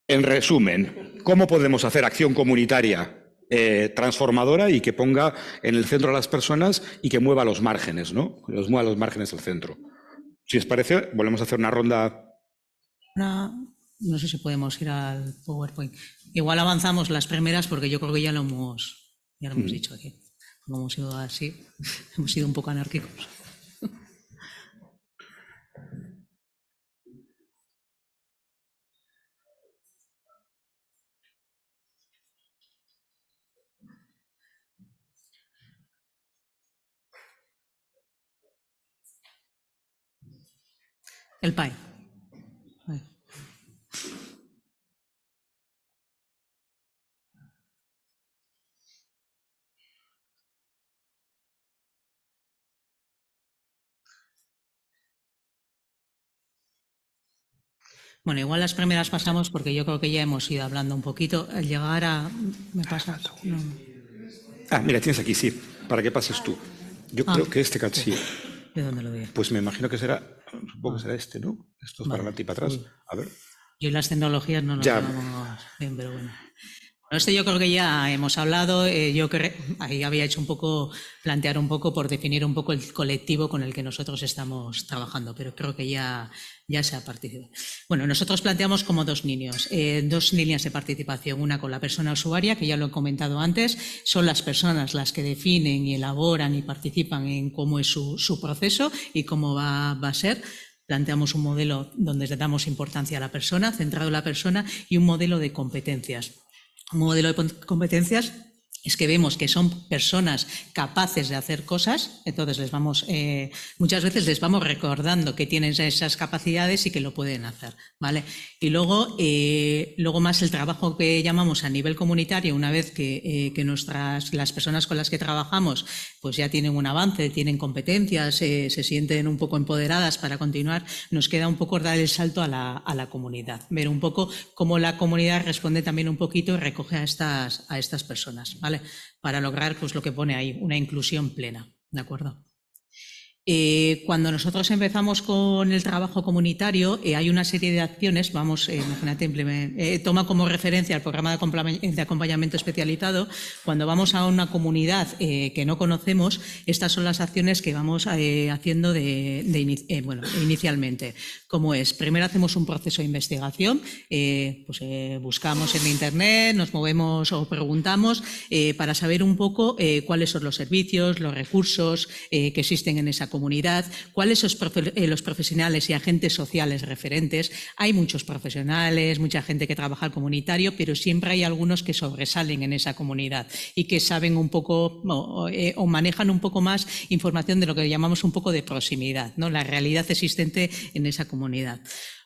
En resumen, ¿cómo podemos hacer acción comunitaria transformadora y que ponga en el centro a las personas y que mueva los márgenes, ¿no? Que los mueva los márgenes del centro. Si os parece, volvemos a hacer una ronda. No sé si podemos ir al PowerPoint. Igual avanzamos las primeras porque yo creo que ya lo hemos dicho aquí. Como hemos sido así, hemos sido un poco anárquicos. El PAE. Bueno, igual las primeras pasamos porque yo creo que ya hemos ido hablando un poquito. Al llegar a... ¿Me pasas? No. Mira, tienes aquí, sí, para que pases tú. Yo creo que este sí. ¿De dónde lo veo? Pues me imagino que será, supongo que será este, ¿no? Esto es para adelante y para atrás. A ver. Yo y las tecnologías no nos llevamos bien, pero bueno. Esto yo creo que ya hemos hablado, ahí había hecho plantear un poco por definir un poco el colectivo con el que nosotros estamos trabajando, pero creo que ya se ha participado. Bueno, nosotros planteamos como dos líneas de participación, una con la persona usuaria, que ya lo he comentado antes, son las personas las que definen y elaboran y participan en cómo es su proceso y cómo va a ser. Planteamos un modelo donde le damos importancia a la persona, centrado en la persona, y un modelo de competencias. Un modelo de competencias es que vemos que son personas capaces de hacer cosas, entonces muchas veces les vamos recordando que tienen esas capacidades y que lo pueden hacer, ¿vale? Y luego más el trabajo que llamamos a nivel comunitario, una vez que las personas con las que trabajamos pues ya tienen un avance, tienen competencias, se sienten un poco empoderadas para continuar, nos queda un poco dar el salto a la comunidad, ver un poco cómo la comunidad responde también un poquito y recoge a estas personas, ¿vale? Para lograr pues lo que pone ahí, una inclusión plena, ¿de acuerdo? Cuando nosotros empezamos con el trabajo comunitario, hay una serie de acciones, imagínate, toma como referencia el programa de acompañamiento especializado. Cuando vamos a una comunidad que no conocemos, estas son las acciones que vamos haciendo inicialmente. ¿Cómo es? Primero hacemos un proceso de investigación, buscamos en internet, nos movemos o preguntamos para saber un poco cuáles son los servicios, los recursos que existen en esa comunidad, cuáles son los profesionales y agentes sociales referentes. Hay muchos profesionales, mucha gente que trabaja al comunitario, pero siempre hay algunos que sobresalen en esa comunidad y que saben un poco o manejan un poco más información de lo que llamamos un poco de proximidad, ¿no? La realidad existente en esa comunidad.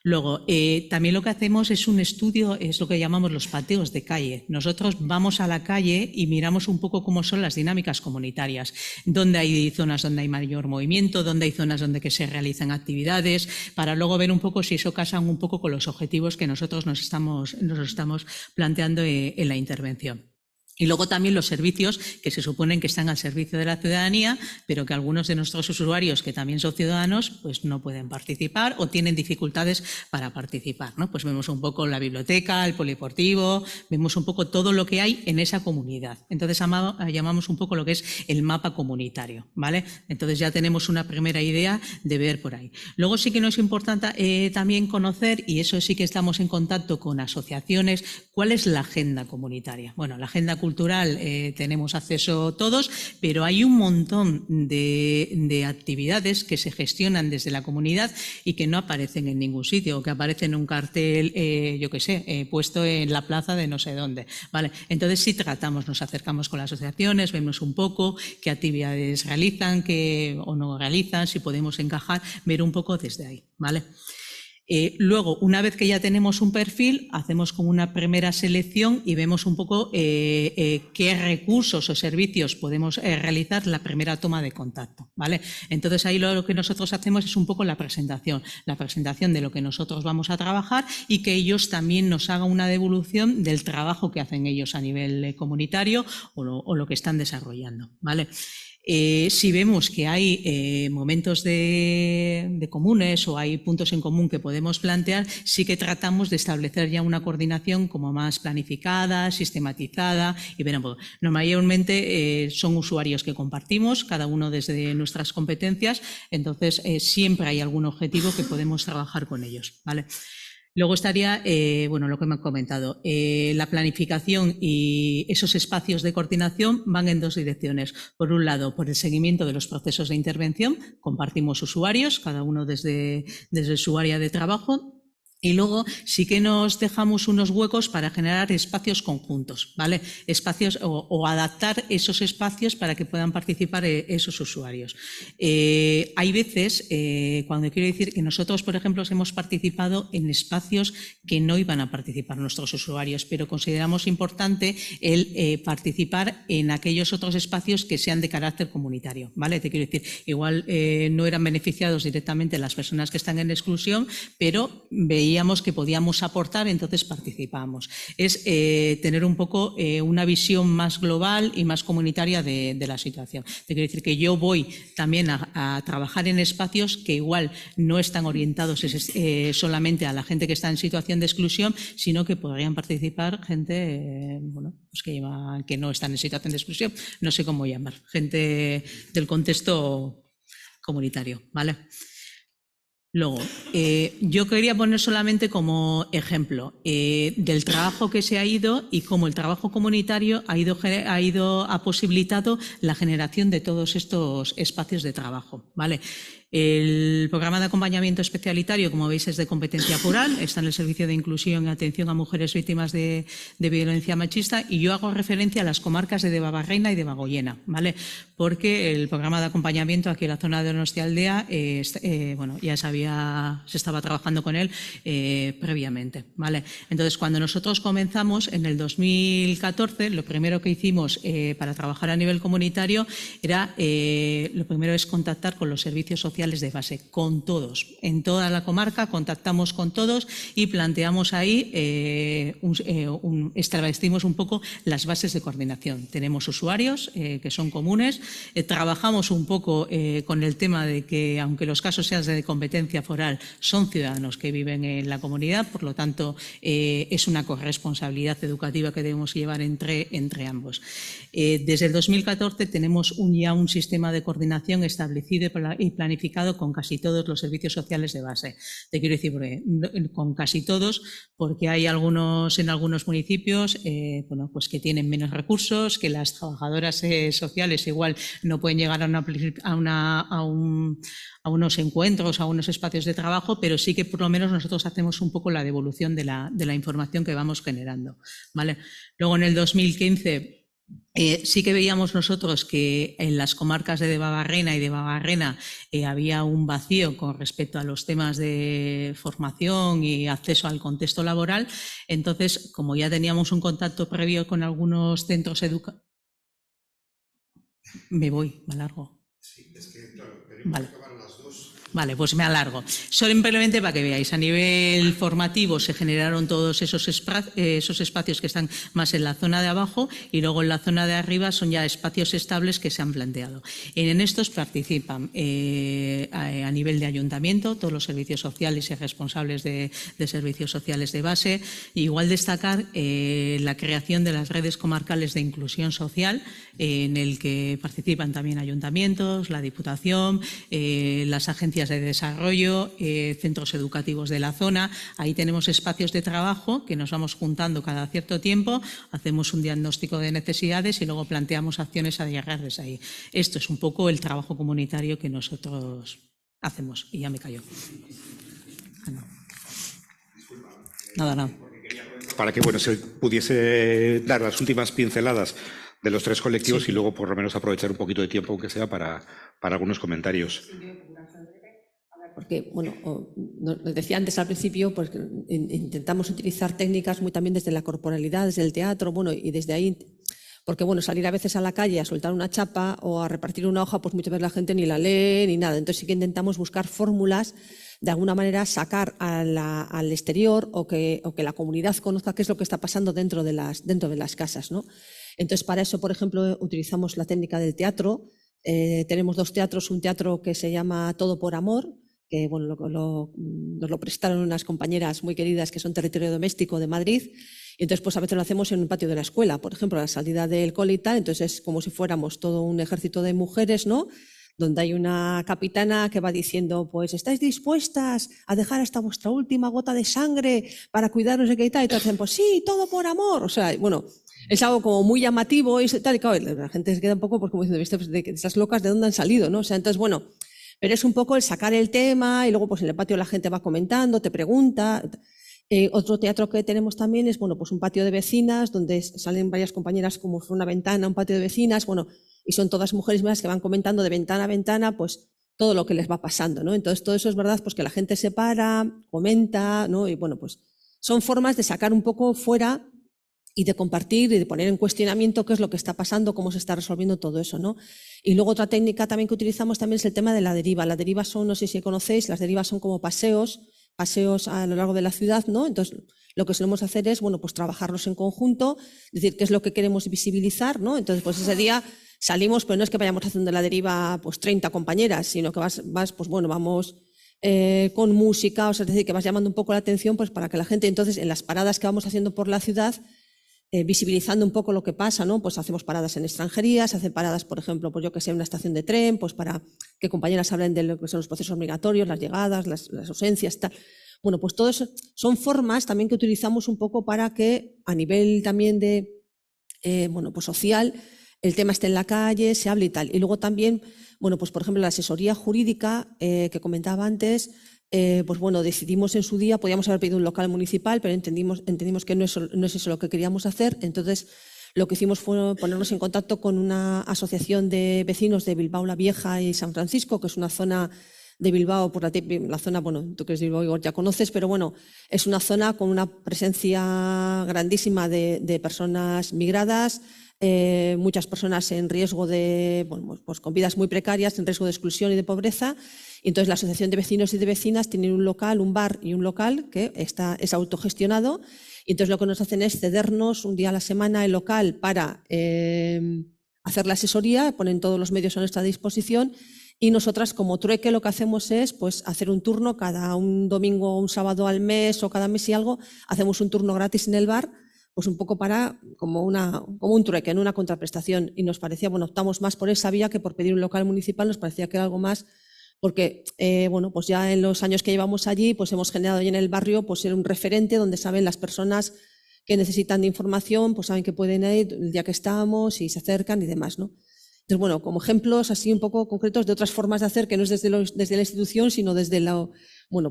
Luego, también lo que hacemos es un estudio, es lo que llamamos los pateos de calle. Nosotros vamos a la calle y miramos un poco cómo son las dinámicas comunitarias, dónde hay zonas donde hay mayor movimiento, dónde hay zonas donde que se realizan actividades, para luego ver un poco si eso casa un poco con los objetivos que nosotros nos estamos planteando en la intervención. Y luego también los servicios que se suponen que están al servicio de la ciudadanía, pero que algunos de nuestros usuarios, que también son ciudadanos, pues no pueden participar o tienen dificultades para participar, ¿no? Pues vemos un poco la biblioteca, el polideportivo, vemos un poco todo lo que hay en esa comunidad. Entonces llamamos un poco lo que es el mapa comunitario, ¿vale? Entonces ya tenemos una primera idea de ver por ahí. Luego sí que nos es importante también conocer, y eso sí que estamos en contacto con asociaciones, cuál es la agenda comunitaria. Bueno, la agenda cultural tenemos acceso todos, pero hay un montón de actividades que se gestionan desde la comunidad y que no aparecen en ningún sitio, o que aparecen en un cartel, puesto en la plaza de no sé dónde, ¿vale? Entonces sí nos acercamos con las asociaciones, vemos un poco qué actividades realizan, qué o no realizan, si podemos encajar, ver un poco desde ahí, ¿vale? Luego, una vez que ya tenemos un perfil, hacemos como una primera selección y vemos un poco qué recursos o servicios podemos realizar la primera toma de contacto, ¿vale? Entonces ahí lo que nosotros hacemos es un poco la presentación de lo que nosotros vamos a trabajar y que ellos también nos hagan una devolución del trabajo que hacen ellos a nivel comunitario o lo que están desarrollando, ¿vale? Si vemos que hay momentos de comunes o hay puntos en común que podemos plantear, sí que tratamos de establecer ya una coordinación como más planificada, sistematizada y veremos. Mayormente son usuarios que compartimos, cada uno desde nuestras competencias, entonces siempre hay algún objetivo que podemos trabajar con ellos, ¿vale? Luego estaría, lo que me han comentado, la planificación y esos espacios de coordinación van en dos direcciones. Por un lado, por el seguimiento de los procesos de intervención, compartimos usuarios, cada uno desde su área de trabajo. Y luego sí que nos dejamos unos huecos para generar espacios conjuntos, ¿vale? Espacios o adaptar esos espacios para que puedan participar esos usuarios. Hay veces, cuando quiero decir que nosotros, por ejemplo, hemos participado en espacios que no iban a participar nuestros usuarios, pero consideramos importante el participar en aquellos otros espacios que sean de carácter comunitario, ¿vale? Te quiero decir, igual no eran beneficiados directamente las personas que están en exclusión, pero veíamos que podíamos aportar, entonces participamos. Es tener un poco una visión más global y más comunitaria de la situación. Te quiero decir que yo voy también a trabajar en espacios que igual no están orientados solamente a la gente que está en situación de exclusión, sino que podrían participar gente que no están en situación de exclusión, no sé cómo llamar, gente del contexto comunitario, ¿vale? Luego, yo quería poner solamente como ejemplo del trabajo que se ha ido y cómo el trabajo comunitario ha posibilitado la generación de todos estos espacios de trabajo, ¿vale? El programa de acompañamiento especialitario, como veis, es de competencia foral, está en el Servicio de Inclusión y Atención a Mujeres Víctimas de Violencia Machista, y yo hago referencia a las comarcas de Debabarrena y Debagoiena, ¿vale? Porque el programa de acompañamiento aquí en la zona de Donostialdea, ya se estaba trabajando con él previamente, ¿vale? Entonces, cuando nosotros comenzamos en el 2014, lo primero que hicimos para trabajar a nivel comunitario era, lo primero es contactar con los servicios sociales de base, con todos. En toda la comarca contactamos con todos y planteamos ahí, establecimos un poco las bases de coordinación. Tenemos usuarios que son comunes, trabajamos un poco con el tema de que, aunque los casos sean de competencia foral, son ciudadanos que viven en la comunidad, por lo tanto, es una corresponsabilidad educativa que debemos llevar entre ambos. Desde el 2014 tenemos ya un sistema de coordinación establecido y planificado con casi todos los servicios sociales de base. Te quiero decir, con casi todos, porque hay en algunos municipios que tienen menos recursos, que las trabajadoras sociales igual no pueden llegar a unos encuentros, a unos espacios de trabajo, pero sí que por lo menos nosotros hacemos un poco la devolución de la información que vamos generando, ¿vale? Luego, en el 2015... sí que veíamos nosotros que en las comarcas de Debabarrena y Debabarrena había un vacío con respecto a los temas de formación y acceso al contexto laboral. Entonces, como ya teníamos un contacto previo con algunos centros educativos... Me alargo. Sí, es que, claro, tenemos que acabar las dos. Vale, pues me alargo. Simplemente para que veáis, a nivel formativo se generaron todos esos espacios que están más en la zona de abajo, y luego en la zona de arriba son ya espacios estables que se han planteado. En estos participan a nivel de ayuntamiento todos los servicios sociales y responsables de servicios sociales de base. Igual destacar la creación de las redes comarcales de inclusión social, en el que participan también ayuntamientos, la Diputación, las agencias de desarrollo, centros educativos de la zona. Ahí tenemos espacios de trabajo que nos vamos juntando cada cierto tiempo, hacemos un diagnóstico de necesidades y luego planteamos acciones a llegar desde ahí. Esto es un poco el trabajo comunitario que nosotros hacemos. Y ya me callo. Nada. Para que se pudiese dar las últimas pinceladas de los tres colectivos, sí, y luego por lo menos aprovechar un poquito de tiempo, aunque sea para algunos comentarios. Porque, nos decía antes al principio, pues intentamos utilizar técnicas muy también desde la corporalidad, desde el teatro, y desde ahí, porque salir a veces a la calle a soltar una chapa o a repartir una hoja, pues muchas veces la gente ni la lee ni nada. Entonces sí que intentamos buscar fórmulas, de alguna manera sacar al exterior o que la comunidad conozca qué es lo que está pasando dentro de las casas, ¿no? Entonces, para eso, por ejemplo, utilizamos la técnica del teatro, Tenemos 2 teatros, un teatro que se llama Todo por Amor, que bueno, nos lo prestaron unas compañeras muy queridas que son Territorio Doméstico de Madrid. Y entonces, pues a veces lo hacemos en un patio de la escuela, por ejemplo, a la salida del cole y tal. Entonces es como si fuéramos todo un ejército de mujeres, ¿no? Donde hay una capitana que va diciendo, pues, ¿estáis dispuestas a dejar hasta vuestra última gota de sangre para cuidaros de qué y tal? Y todos dicen, pues sí, todo por amor. O sea, bueno, es algo como muy llamativo y tal. Y claro, la gente se queda un poco pues, como diciendo, ¿viste? Pues, de estas locas, ¿de dónde han salido? ¿No? O sea, entonces, bueno, pero es un poco el sacar el tema y luego pues en el patio la gente va comentando, te pregunta. Otro teatro que tenemos también es, bueno, pues un patio de vecinas donde salen varias compañeras como por una ventana, un patio de vecinas, bueno, y son todas mujeres más que van comentando de ventana a ventana, pues todo lo que les va pasando, ¿no? Entonces todo eso es verdad, pues que la gente se para, comenta, ¿no? Y bueno, pues son formas de sacar un poco fuera y de compartir y de poner en cuestionamiento qué es lo que está pasando, cómo se está resolviendo todo eso, ¿no? Y luego otra técnica también que utilizamos también es el tema de la deriva. La deriva son, no sé si conocéis, las derivas son como paseos a lo largo de la ciudad, ¿no? Entonces, lo que solemos hacer es, bueno, pues trabajarlos en conjunto, decir qué es lo que queremos visibilizar, ¿no? Entonces, pues ese día salimos, pero no es que vayamos haciendo la deriva, pues 30 compañeras, sino que vas pues bueno, vamos con música, o sea, es decir, que vas llamando un poco la atención, pues para que la gente, entonces, en las paradas que vamos haciendo por la ciudad, visibilizando un poco lo que pasa, ¿no? Pues hacemos paradas en extranjería, se hacen paradas, por ejemplo, pues yo que sé, en una estación de tren, pues para que compañeras hablen de lo que son los procesos migratorios, las llegadas, las ausencias, tal. Bueno, pues todo eso son formas también que utilizamos un poco para que a nivel también de, bueno, pues social, el tema esté en la calle, se hable y tal. Y luego también, bueno, pues por ejemplo, la asesoría jurídica que comentaba antes, pues bueno, decidimos en su día, podíamos haber pedido un local municipal, pero entendimos que no es eso lo que queríamos hacer. Entonces, lo que hicimos fue ponernos en contacto con una asociación de vecinos de Bilbao la Vieja y San Francisco, que es una zona de Bilbao, por la zona, bueno, tú que eres de Bilbao Igor, ya conoces, pero bueno, es una zona con una presencia grandísima de personas migradas, muchas personas en riesgo de, bueno, pues con vidas muy precarias, en riesgo de exclusión y de pobreza. Y entonces la Asociación de Vecinos y de Vecinas tiene un local, un bar y un local que es autogestionado. Y entonces lo que nos hacen es cedernos un día a la semana el local para hacer la asesoría, ponen todos los medios a nuestra disposición. Y nosotras, como trueque, lo que hacemos es pues, hacer un turno cada un domingo o un sábado al mes o cada mes y algo, hacemos un turno gratis en el bar, pues un poco como un trueque, en una contraprestación. Y nos parecía, bueno, optamos más por esa vía que por pedir un local municipal, nos parecía que era algo más, porque, bueno, pues ya en los años que llevamos allí, pues hemos generado ya en el barrio, pues ser un referente donde saben las personas que necesitan de información, pues saben que pueden ir el día que estamos y se acercan y demás, ¿no? Entonces, bueno, como ejemplos así un poco concretos de otras formas de hacer que no es desde la institución, sino desde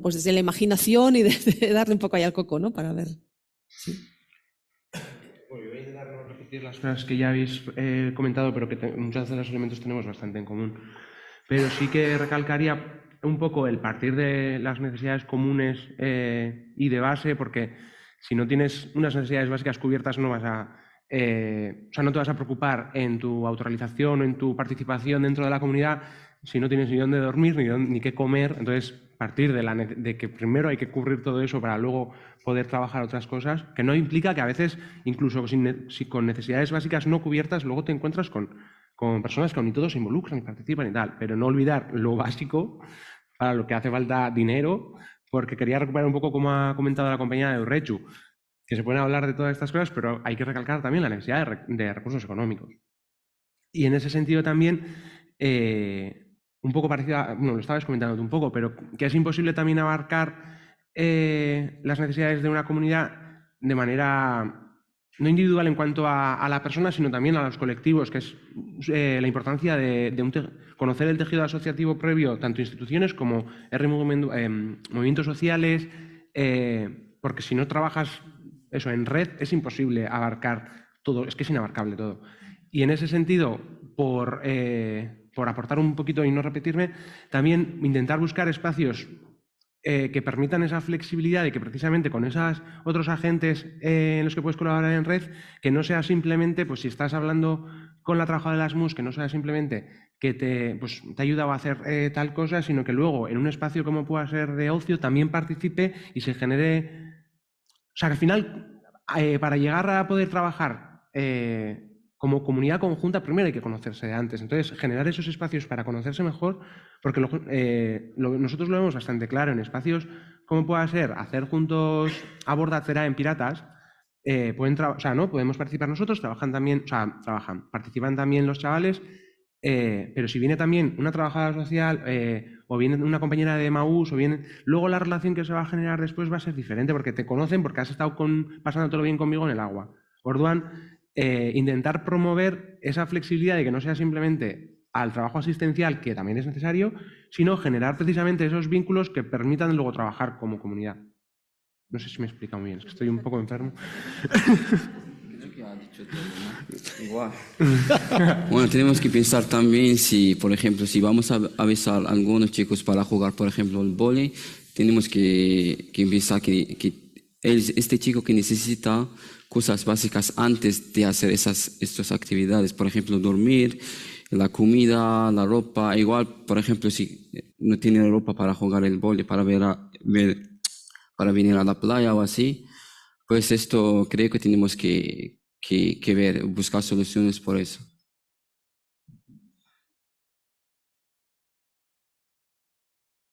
pues desde la imaginación y desde darle un poco ahí al coco, ¿no? Para ver. Sí. Bueno, yo voy a intentar no repetir las cosas que ya habéis comentado, pero que muchos de los elementos tenemos bastante en común. Pero sí que recalcaría un poco el partir de las necesidades comunes y de base, porque si no tienes unas necesidades básicas cubiertas no vas a... no te vas a preocupar en tu autorrealización o en tu participación dentro de la comunidad si no tienes ni dónde dormir ni qué comer. Entonces, partir de que primero hay que cubrir todo eso para luego poder trabajar otras cosas, que no implica que a veces, incluso con necesidades básicas no cubiertas, luego te encuentras con personas que ni todos se involucran y participan y tal, pero no olvidar lo básico para lo que hace falta dinero, porque quería recuperar un poco como ha comentado la compañera de Urrechu, que se pueden hablar de todas estas cosas, pero hay que recalcar también la necesidad de recursos económicos. Y en ese sentido también, un poco parecido a, bueno, lo estabas comentando tú un poco, pero que es imposible también abarcar las necesidades de una comunidad de manera no individual en cuanto a la persona, sino también a los colectivos, que es la importancia de conocer el tejido asociativo previo, tanto instituciones como movimientos sociales, porque si no trabajas eso en red es imposible abarcar todo, es que es inabarcable todo. Y en ese sentido, por aportar un poquito y no repetirme, también intentar buscar espacios que permitan esa flexibilidad y que precisamente con esos otros agentes en los que puedes colaborar en red, que no sea simplemente, pues si estás hablando con la trabajadora de las MUS, que no sea simplemente que te ayuda a hacer tal cosa, sino que luego en un espacio como pueda ser de ocio también participe y se genere... O sea, que al final, para llegar a poder trabajar como comunidad conjunta, primero hay que conocerse de antes. Entonces, generar esos espacios para conocerse mejor, porque nosotros lo vemos bastante claro en espacios como pueda ser hacer juntos abordacera en Piratas. Podemos participar nosotros, participan también los chavales, pero si viene también una trabajadora social o viene una compañera de Maús, luego la relación que se va a generar después va a ser diferente porque te conocen, porque has estado pasándotelo bien conmigo en el agua. Orduan, intentar promover esa flexibilidad de que no sea simplemente al trabajo asistencial, que también es necesario, sino generar precisamente esos vínculos que permitan luego trabajar como comunidad. No sé si me he explicado muy bien, es que estoy un poco enfermo. Bueno, tenemos que pensar también si, por ejemplo, si vamos a avisar a algunos chicos para jugar, por ejemplo, el vóley, tenemos que pensar que este chico que necesita cosas básicas antes de hacer estas actividades, por ejemplo, dormir, la comida, la ropa, igual, por ejemplo, si no tiene ropa para jugar el vóley, para venir a la playa o así, pues esto creo que tenemos que ver, buscar soluciones por eso.